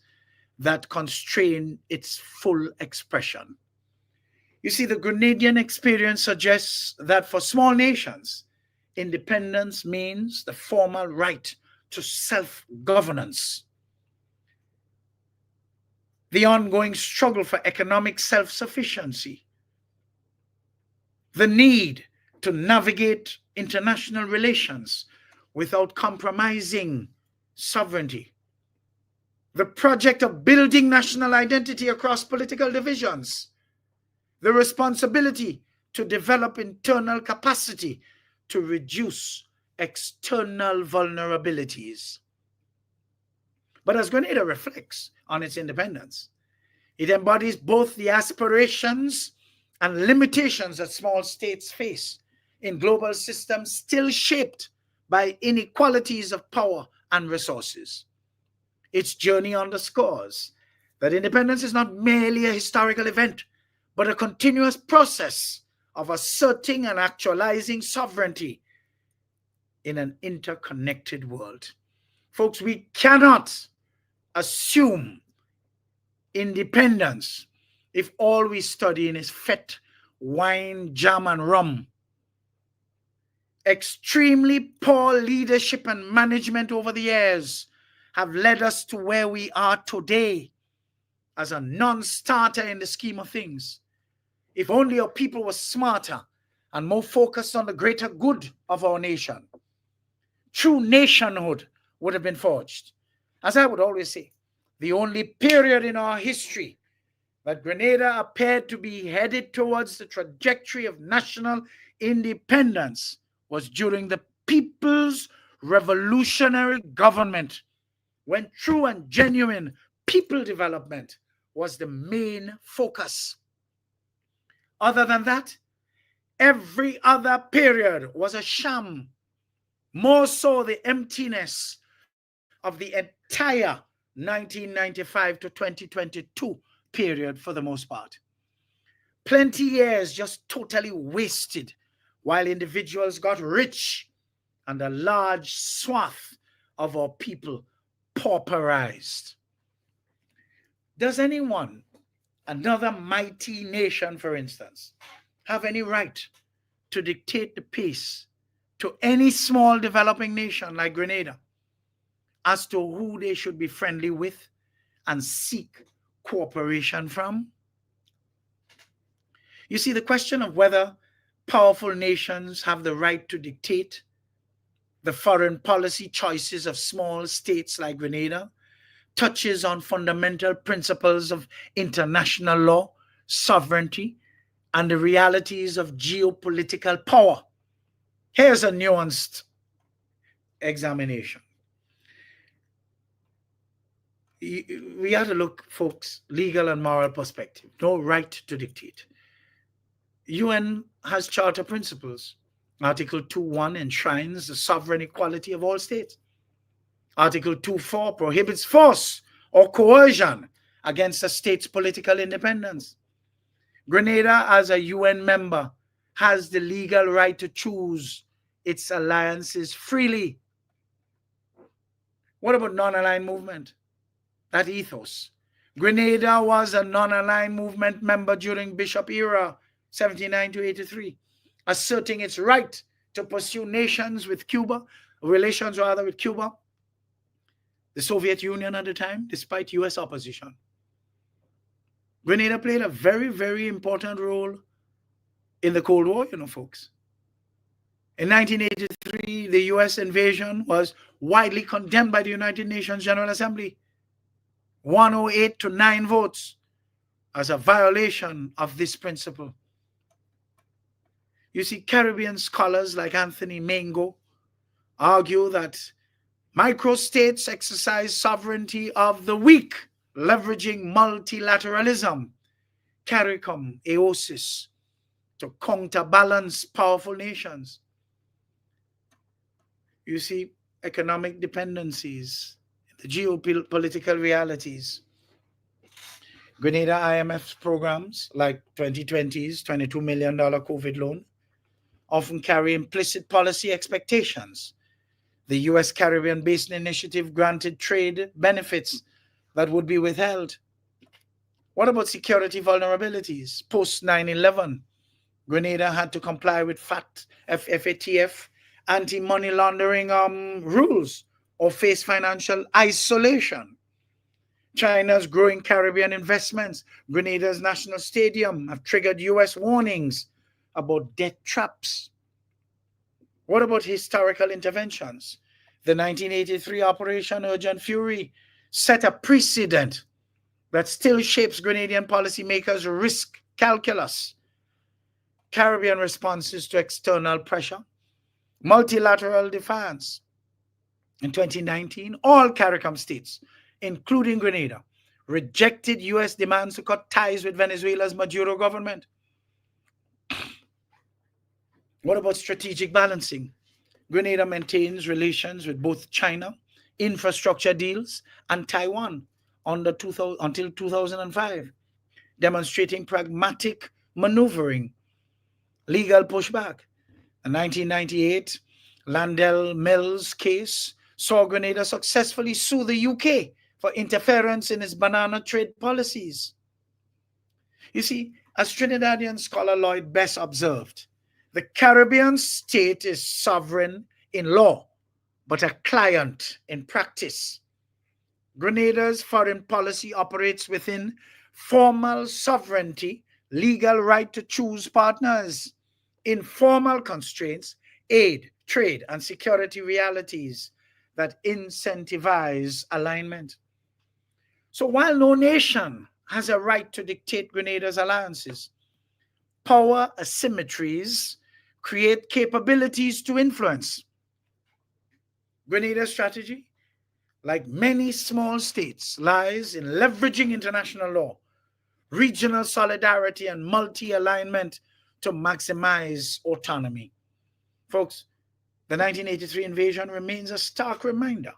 Speaker 7: that constrain its full expression. You see, the Grenadian experience suggests that for small nations, independence means the formal right to self-governance. The ongoing struggle for economic self-sufficiency. The need to navigate international relations without compromising sovereignty. The project of building national identity across political divisions. The responsibility to develop internal capacity to reduce external vulnerabilities. But as Grenada reflects on its independence, it embodies both the aspirations and limitations that small states face in global systems still shaped by inequalities of power and resources. Its journey underscores that independence is not merely a historical event, but a continuous process of asserting and actualizing sovereignty in an interconnected world. Folks, we cannot assume independence if all we study in is fete, wine, jam, and rum. Extremely poor leadership and management over the years have led us to where we are today as a non-starter in the scheme of things. If only our people were smarter and more focused on the greater good of our nation, true nationhood would have been forged. As I would always say, the only period in our history that Grenada appeared to be headed towards the trajectory of national independence was during the People's Revolutionary Government, when true and genuine people development was the main focus. Other than that, every other period was a sham, more so the emptiness of the entire 1995 to 2022 period for the most part. Plenty years just totally wasted while individuals got rich and a large swath of our people pauperized. Does anyone, another mighty nation for instance, have any right to dictate the pace to any small developing nation like Grenada as to who they should be friendly with and seek cooperation from? You see, the question of whether powerful nations have the right to dictate the foreign policy choices of small states like Grenada touches on fundamental principles of international law, sovereignty, and the realities of geopolitical power. Here's a nuanced examination. We have to look, folks, legal and moral perspective. No right to dictate. UN has charter principles. Article 2.1 enshrines the sovereign equality of all states. Article 2.4 prohibits force or coercion against a state's political independence. Grenada, as a UN member, has the legal right to choose its alliances freely. What about non-aligned movement? That ethos. Grenada was a non-aligned movement member during Bishop era, 79 to 83, asserting its right to pursue relations with Cuba, the Soviet Union at the time, despite US opposition. Grenada played a very, very important role in the Cold War, folks. In 1983, the US invasion was widely condemned by the United Nations General Assembly, 108 to 9 votes, as a violation of this principle. You see, Caribbean scholars like Anthony Mango argue that microstates exercise sovereignty of the weak, leveraging multilateralism, CARICOM, AOSIS, to counterbalance powerful nations. You see, economic dependencies, the geopolitical realities. Grenada IMF programs like 2020's $22 million COVID loan often carry implicit policy expectations. The US Caribbean Basin Initiative granted trade benefits that would be withheld. What about security vulnerabilities? Post 9/11, Grenada had to comply with FATF anti-money laundering rules or face financial isolation. China's growing Caribbean investments, Grenada's national stadium, have triggered US warnings about debt traps. What about historical interventions? The 1983 Operation Urgent Fury set a precedent that still shapes Grenadian policymakers' risk calculus. Caribbean responses to external pressure, multilateral defiance. In 2019, all CARICOM states, including Grenada, rejected US demands to cut ties with Venezuela's Maduro government. What about strategic balancing? Grenada maintains relations with both China, infrastructure deals, and Taiwan until 2005, demonstrating pragmatic maneuvering, legal pushback. The 1998 Landell Mills case saw Grenada successfully sue the UK for interference in its banana trade policies. You see, as Trinidadian scholar Lloyd Bess observed, the Caribbean state is sovereign in law, but a client in practice. Grenada's foreign policy operates within formal sovereignty, legal right to choose partners, informal constraints, aid, trade, and security realities that incentivize alignment. So while no nation has a right to dictate Grenada's alliances, power asymmetries create capabilities to influence. Grenada's strategy, like many small states, lies in leveraging international law, regional solidarity, and multi-alignment to maximize autonomy. Folks, the 1983 invasion remains a stark reminder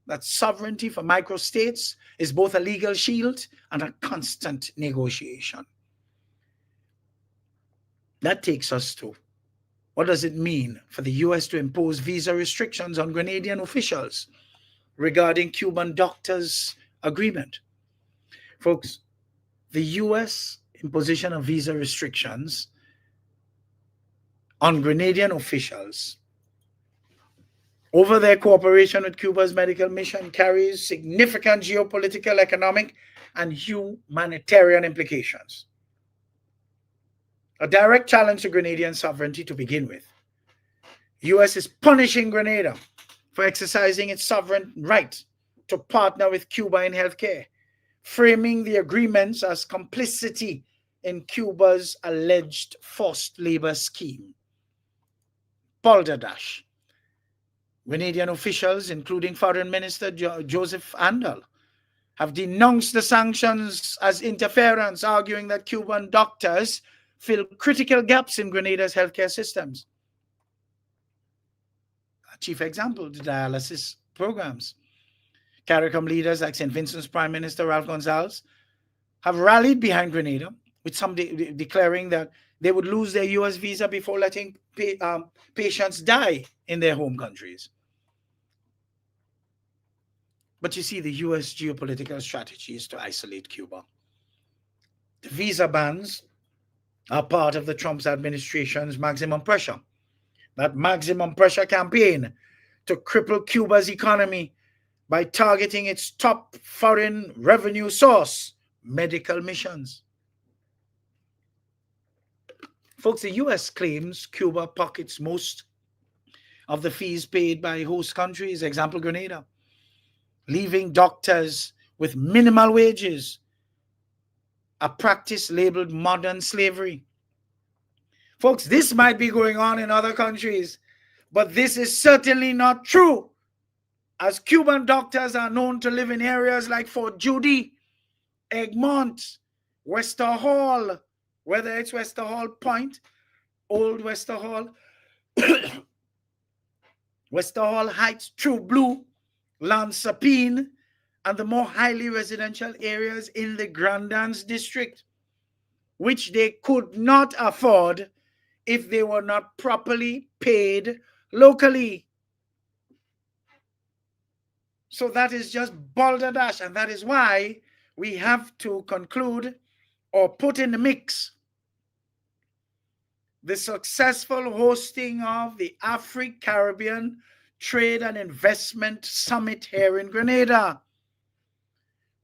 Speaker 7: that sovereignty for microstates is both a legal shield and a constant negotiation. That takes us to, what does it mean for the US to impose visa restrictions on Grenadian officials regarding Cuban doctors' agreement? Folks, the US imposition of visa restrictions on Grenadian officials Over their cooperation with Cuba's medical mission carries significant geopolitical, economic, and humanitarian implications. A direct challenge to Grenadian sovereignty to begin with. U.S. is punishing Grenada for exercising its sovereign right to partner with Cuba in healthcare, framing the agreements as complicity in Cuba's alleged forced labor scheme. Balderdash. Grenadian officials, including Foreign Minister Joseph Andal, have denounced the sanctions as interference, arguing that Cuban doctors fill critical gaps in Grenada's healthcare systems. A chief example, the dialysis programs. CARICOM leaders like St. Vincent's Prime Minister Ralph Gonsalves have rallied behind Grenada, with some declaring that they would lose their U.S. visa before letting patients die in their home countries. But you see, the U.S. geopolitical strategy is to isolate Cuba. The visa bans are part of the Trump administration's maximum pressure. That maximum pressure campaign to cripple Cuba's economy by targeting its top foreign revenue source, medical missions. Folks, the U.S. claims Cuba pockets most of the fees paid by host countries, example Grenada, leaving doctors with minimal wages, a practice labeled modern slavery. Folks, this might be going on in other countries, but this is certainly not true, as Cuban doctors are known to live in areas like Fort Judy, Egmont, Wester Hall, whether it's Wester Hall Point, Old Wester Hall, Wester Hall Heights, True Blue, Lansapine, and the more highly residential areas in the Grandans district, which they could not afford if they were not properly paid locally. So that is just balderdash, and that is why we have to conclude or put in the mix the successful hosting of the Afro-Caribbean Trade and Investment Summit here in Grenada.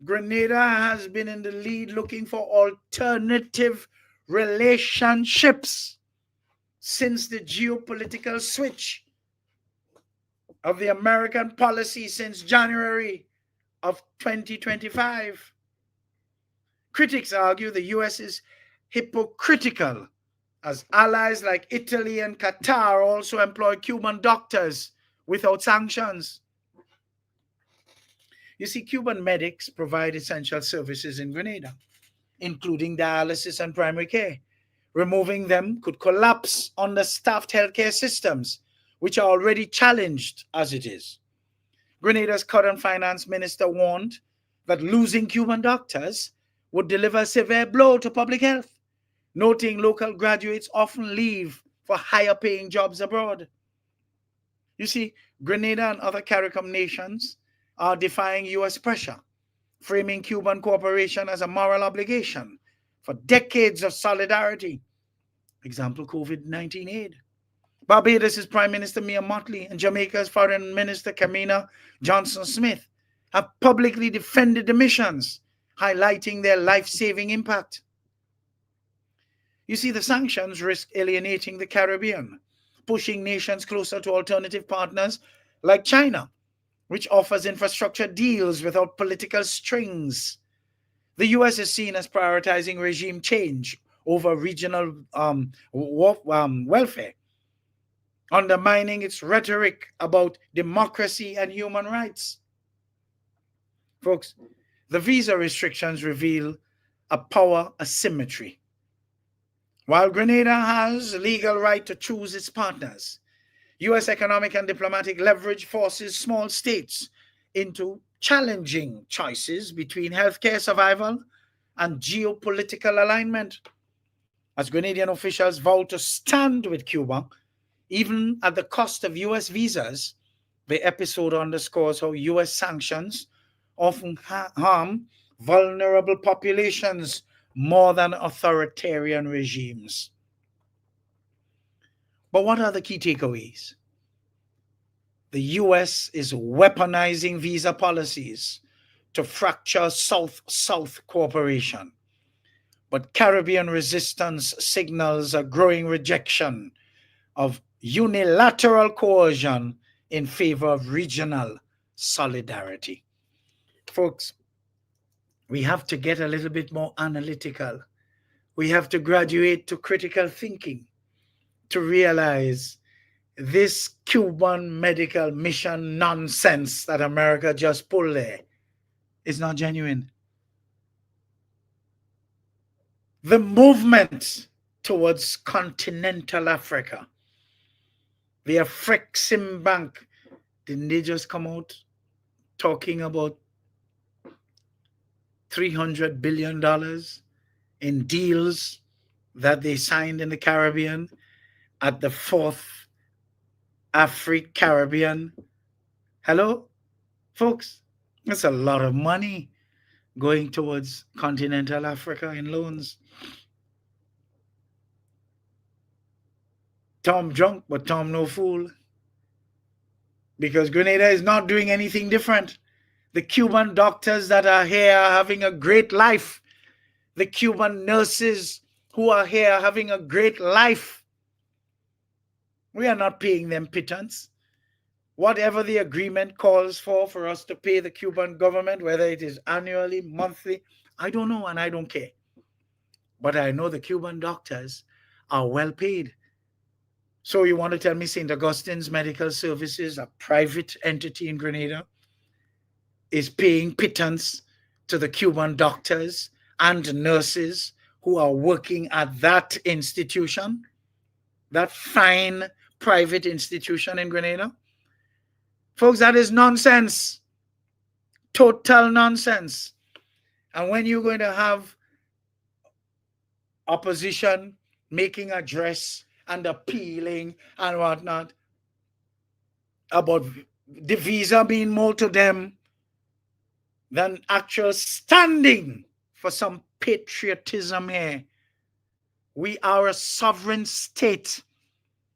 Speaker 7: Grenada has been in the lead looking for alternative relationships since the geopolitical switch of the American policy since January of 2025. Critics argue the U.S. is hypocritical, as allies like Italy and Qatar also employ Cuban doctors without sanctions. You see, Cuban medics provide essential services in Grenada, including dialysis and primary care. Removing them could collapse understaffed healthcare systems, which are already challenged as it is. Grenada's current finance minister warned that losing Cuban doctors would deliver a severe blow to public health, noting local graduates often leave for higher paying jobs abroad. You see, Grenada and other CARICOM nations are defying U.S. pressure, framing Cuban cooperation as a moral obligation for decades of solidarity. Example, COVID-19 aid. Barbados' Prime Minister Mia Mottley and Jamaica's Foreign Minister Kamina Johnson-Smith have publicly defended the missions, highlighting their life-saving impact. You see, the sanctions risk alienating the Caribbean, pushing nations closer to alternative partners like China, which offers infrastructure deals without political strings. The U.S. is seen as prioritizing regime change over regional welfare, undermining its rhetoric about democracy and human rights. Folks, the visa restrictions reveal a power asymmetry. While Grenada has a legal right to choose its partners, U.S. economic and diplomatic leverage forces small states into challenging choices between healthcare survival and geopolitical alignment. As Grenadian officials vow to stand with Cuba, even at the cost of U.S. visas, the episode underscores how U.S. sanctions often harm vulnerable populations more than authoritarian regimes. But what are the key takeaways? The US is weaponizing visa policies to fracture South-South cooperation. But Caribbean resistance signals a growing rejection of unilateral coercion in favor of regional solidarity. Folks, we have to get a little bit more analytical. We have to graduate to critical thinking to realize this Cuban medical mission nonsense that America just pulled there is not genuine. The movement towards continental Africa, the Afrexim Bank, didn't they just come out talking about $300 billion in deals that they signed in the Caribbean at the 4th Afri-Caribbean? Hello, folks, that's a lot of money going towards continental Africa in loans. Tom drunk, but Tom no fool. Because Grenada is not doing anything different. The Cuban doctors that are here are having a great life. The Cuban nurses who are here are having a great life. We are not paying them pittance. Whatever the agreement calls for us to pay the Cuban government, whether it is annually, monthly, I don't know and I don't care. But I know the Cuban doctors are well paid. So you want to tell me St. Augustine's Medical Services, a private entity in Grenada, is paying pittance to the Cuban doctors and nurses who are working at that institution, that fine private institution in Grenada? Folks, that is nonsense. Total nonsense. And when you're going to have opposition making address and appealing and whatnot about the visa being more to them than actual standing for some patriotism here. We are a sovereign state,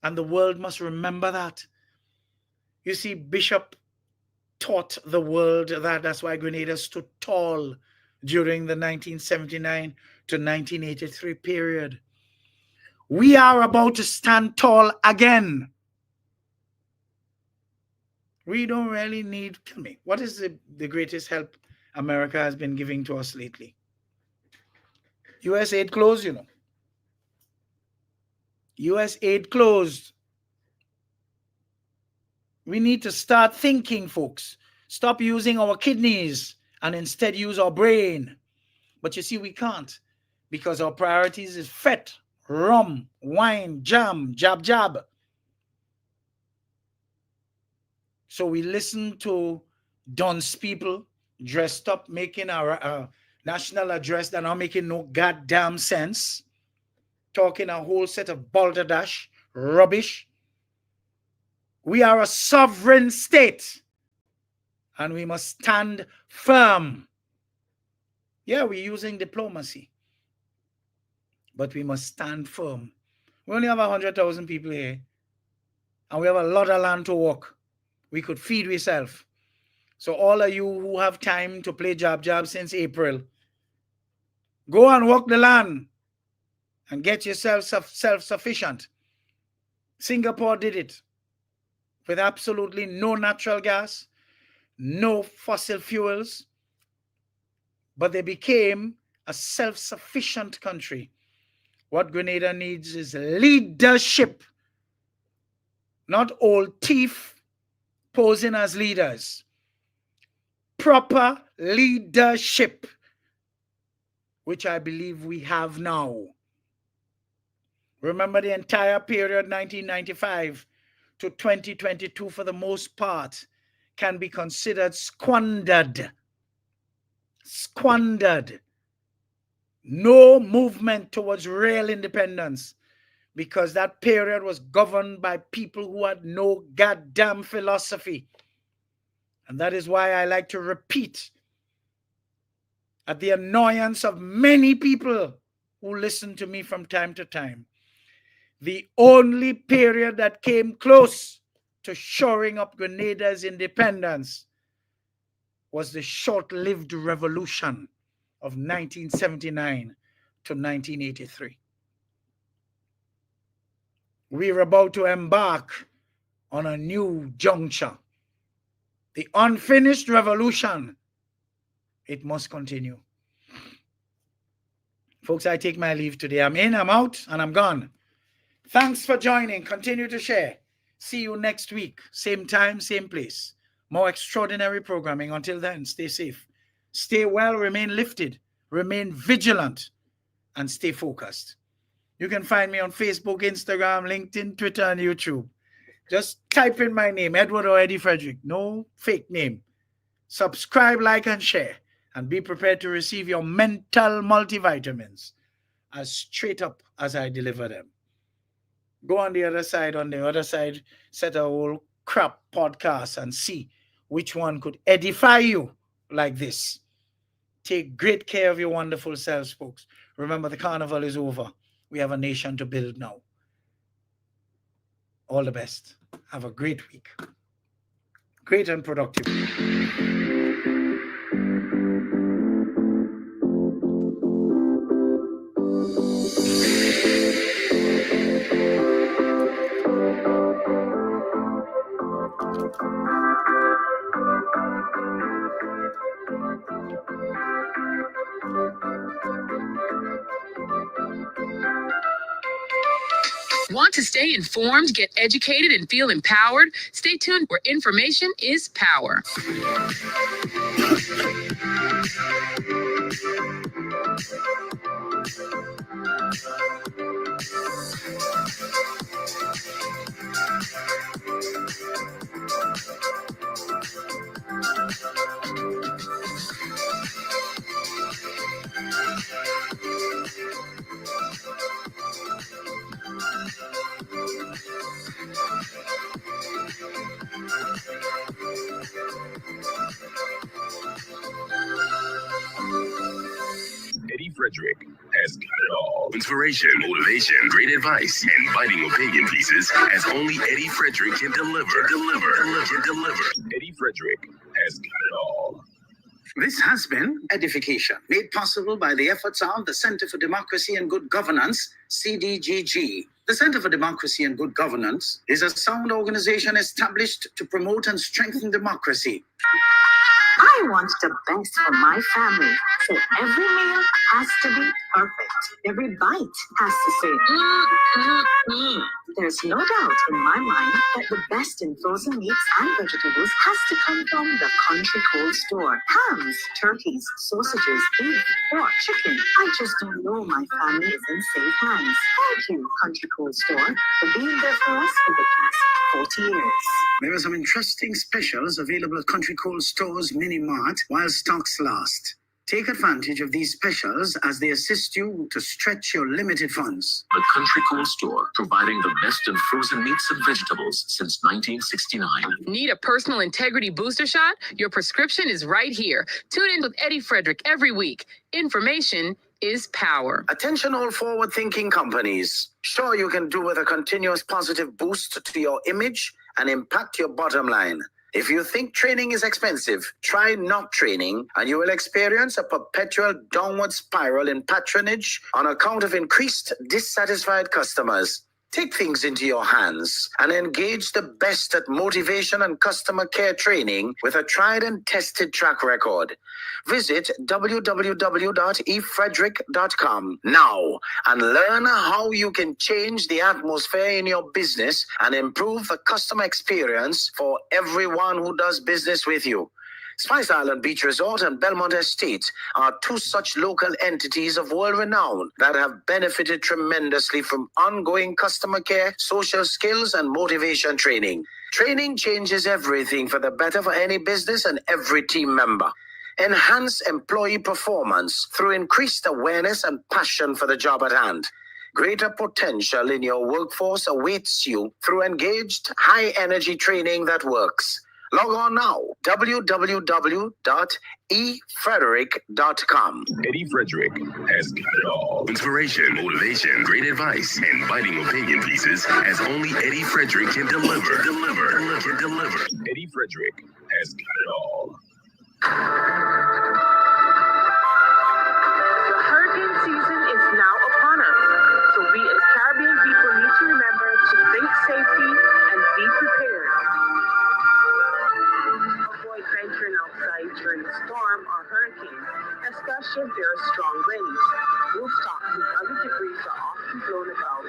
Speaker 7: and the world must remember that. You see, Bishop taught the world that. That's why Grenada stood tall during the 1979 to 1983 period. We are about to stand tall again. We don't really need, tell me, what is the greatest help America has been giving to us lately? US aid closed, you know. US aid closed. We need to start thinking, folks. Stop using our kidneys and instead use our brain. But you see, we can't, because our priorities is fat, rum, wine, jam, jab, jab. So we listen to dunce people dressed up, making our national address that are making no goddamn sense, talking a whole set of balderdash, rubbish. We are a sovereign state, and we must stand firm. Yeah, we're using diplomacy, but we must stand firm. We only have 100,000 people here, and we have a lot of land to walk. We could feed ourselves. So all of you who have time to play jab since April, go and walk the land and get yourself self-sufficient. Singapore did it with absolutely no natural gas, no fossil fuels, but they became a self-sufficient country. What Grenada needs is leadership, not old teeth posing as leaders. Proper leadership, which I believe we have now. Remember, the entire period 1995 to 2022 for the most part can be considered squandered. Squandered. No movement towards real independence, because that period was governed by people who had no goddamn philosophy. And that is why I like to repeat, at the annoyance of many people who listen to me from time to time, the only period that came close to shoring up Grenada's independence was the short-lived revolution of 1979 to 1983. We're about to embark on a new juncture. The unfinished revolution, it must continue. Folks, I take my leave today. I'm in, I'm out, and I'm gone. Thanks for joining. Continue to share. See you next week. Same time, same place. More extraordinary programming. Until then, stay safe. Stay well, remain lifted, remain vigilant, and stay focused. You can find me on Facebook, Instagram, LinkedIn, Twitter, and YouTube. Just type in my name, Edward or Eddie Frederick. No fake name. Subscribe, like, and share. And be prepared to receive your mental multivitamins as straight up as I deliver them. Go on the other side, set a whole crap podcast and see which one could edify you like this. Take great care of your wonderful selves, folks. Remember, the carnival is over. We have a nation to build now. All the best. Have a great week. Great and productive.
Speaker 1: Want to stay informed, get educated, and feel empowered? Stay tuned where information is power.
Speaker 2: Eddie Frederick has got it all. Inspiration, motivation, great advice, and biting opinion pieces as only Eddie Frederick can deliver. Eddie Frederick has got it all.
Speaker 3: This has been EDDIE-FICATION, made possible by the efforts of the Center for Democracy and Good Governance, CDGG. The Center for Democracy and Good Governance is a sound organization established to promote and strengthen democracy.
Speaker 4: I want the best for my family, so every meal has to be perfect. Every bite has to say, There's no doubt in my mind that the best in frozen meats and vegetables has to come from the Country Cold Store. Hams, turkeys, sausages, beef, pork, chicken. I just don't know my family is in safe hands. Thank you, Country Cold Store, for being there for us for the past 40 years.
Speaker 3: There are some interesting specials available at Country Cold Store's Mini Mart while stocks last. Take advantage of these specials as they assist you to stretch your limited funds.
Speaker 5: The Country Cold Store, providing the best in frozen meats and vegetables since 1969.
Speaker 1: Need a personal integrity booster shot? Your prescription is right here. Tune in with Eddie Frederick every week. Information is power.
Speaker 3: Attention all forward-thinking companies. Sure, you can do with a continuous positive boost to your image and impact your bottom line. If you think training is expensive, try not training and you will experience a perpetual downward spiral in patronage on account of increased dissatisfied customers. Take things into your hands and engage the best at motivation and customer care training with a tried and tested track record. Visit www.efrederick.com now and learn how you can change the atmosphere in your business and improve the customer experience for everyone who does business with you. Spice Island Beach Resort and Belmont Estate are two such local entities of world renown that have benefited tremendously from ongoing customer care, social skills, and motivation training. Training changes everything for the better for any business and every team member. Enhance employee performance through increased awareness and passion for the job at hand. Greater potential in your workforce awaits you through engaged, high-energy training that works. Log on now, www.efrederick.com.
Speaker 2: Eddie Frederick has got it all. Inspiration, motivation, great advice, and biting opinion pieces as only Eddie Frederick can deliver. Eddie Frederick has got it all.
Speaker 6: The hurricane season is now upon us, so we as Caribbean people need to remember to think safety and be prepared. Avoid venturing outside during a storm or hurricane, especially if there are strong winds. Rooftops and other debris are often blown about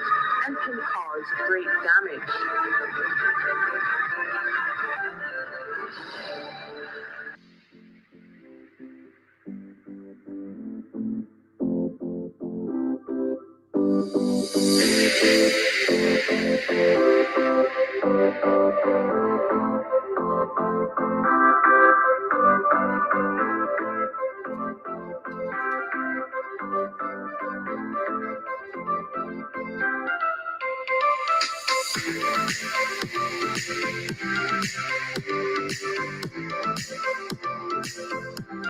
Speaker 6: and can cause great damage.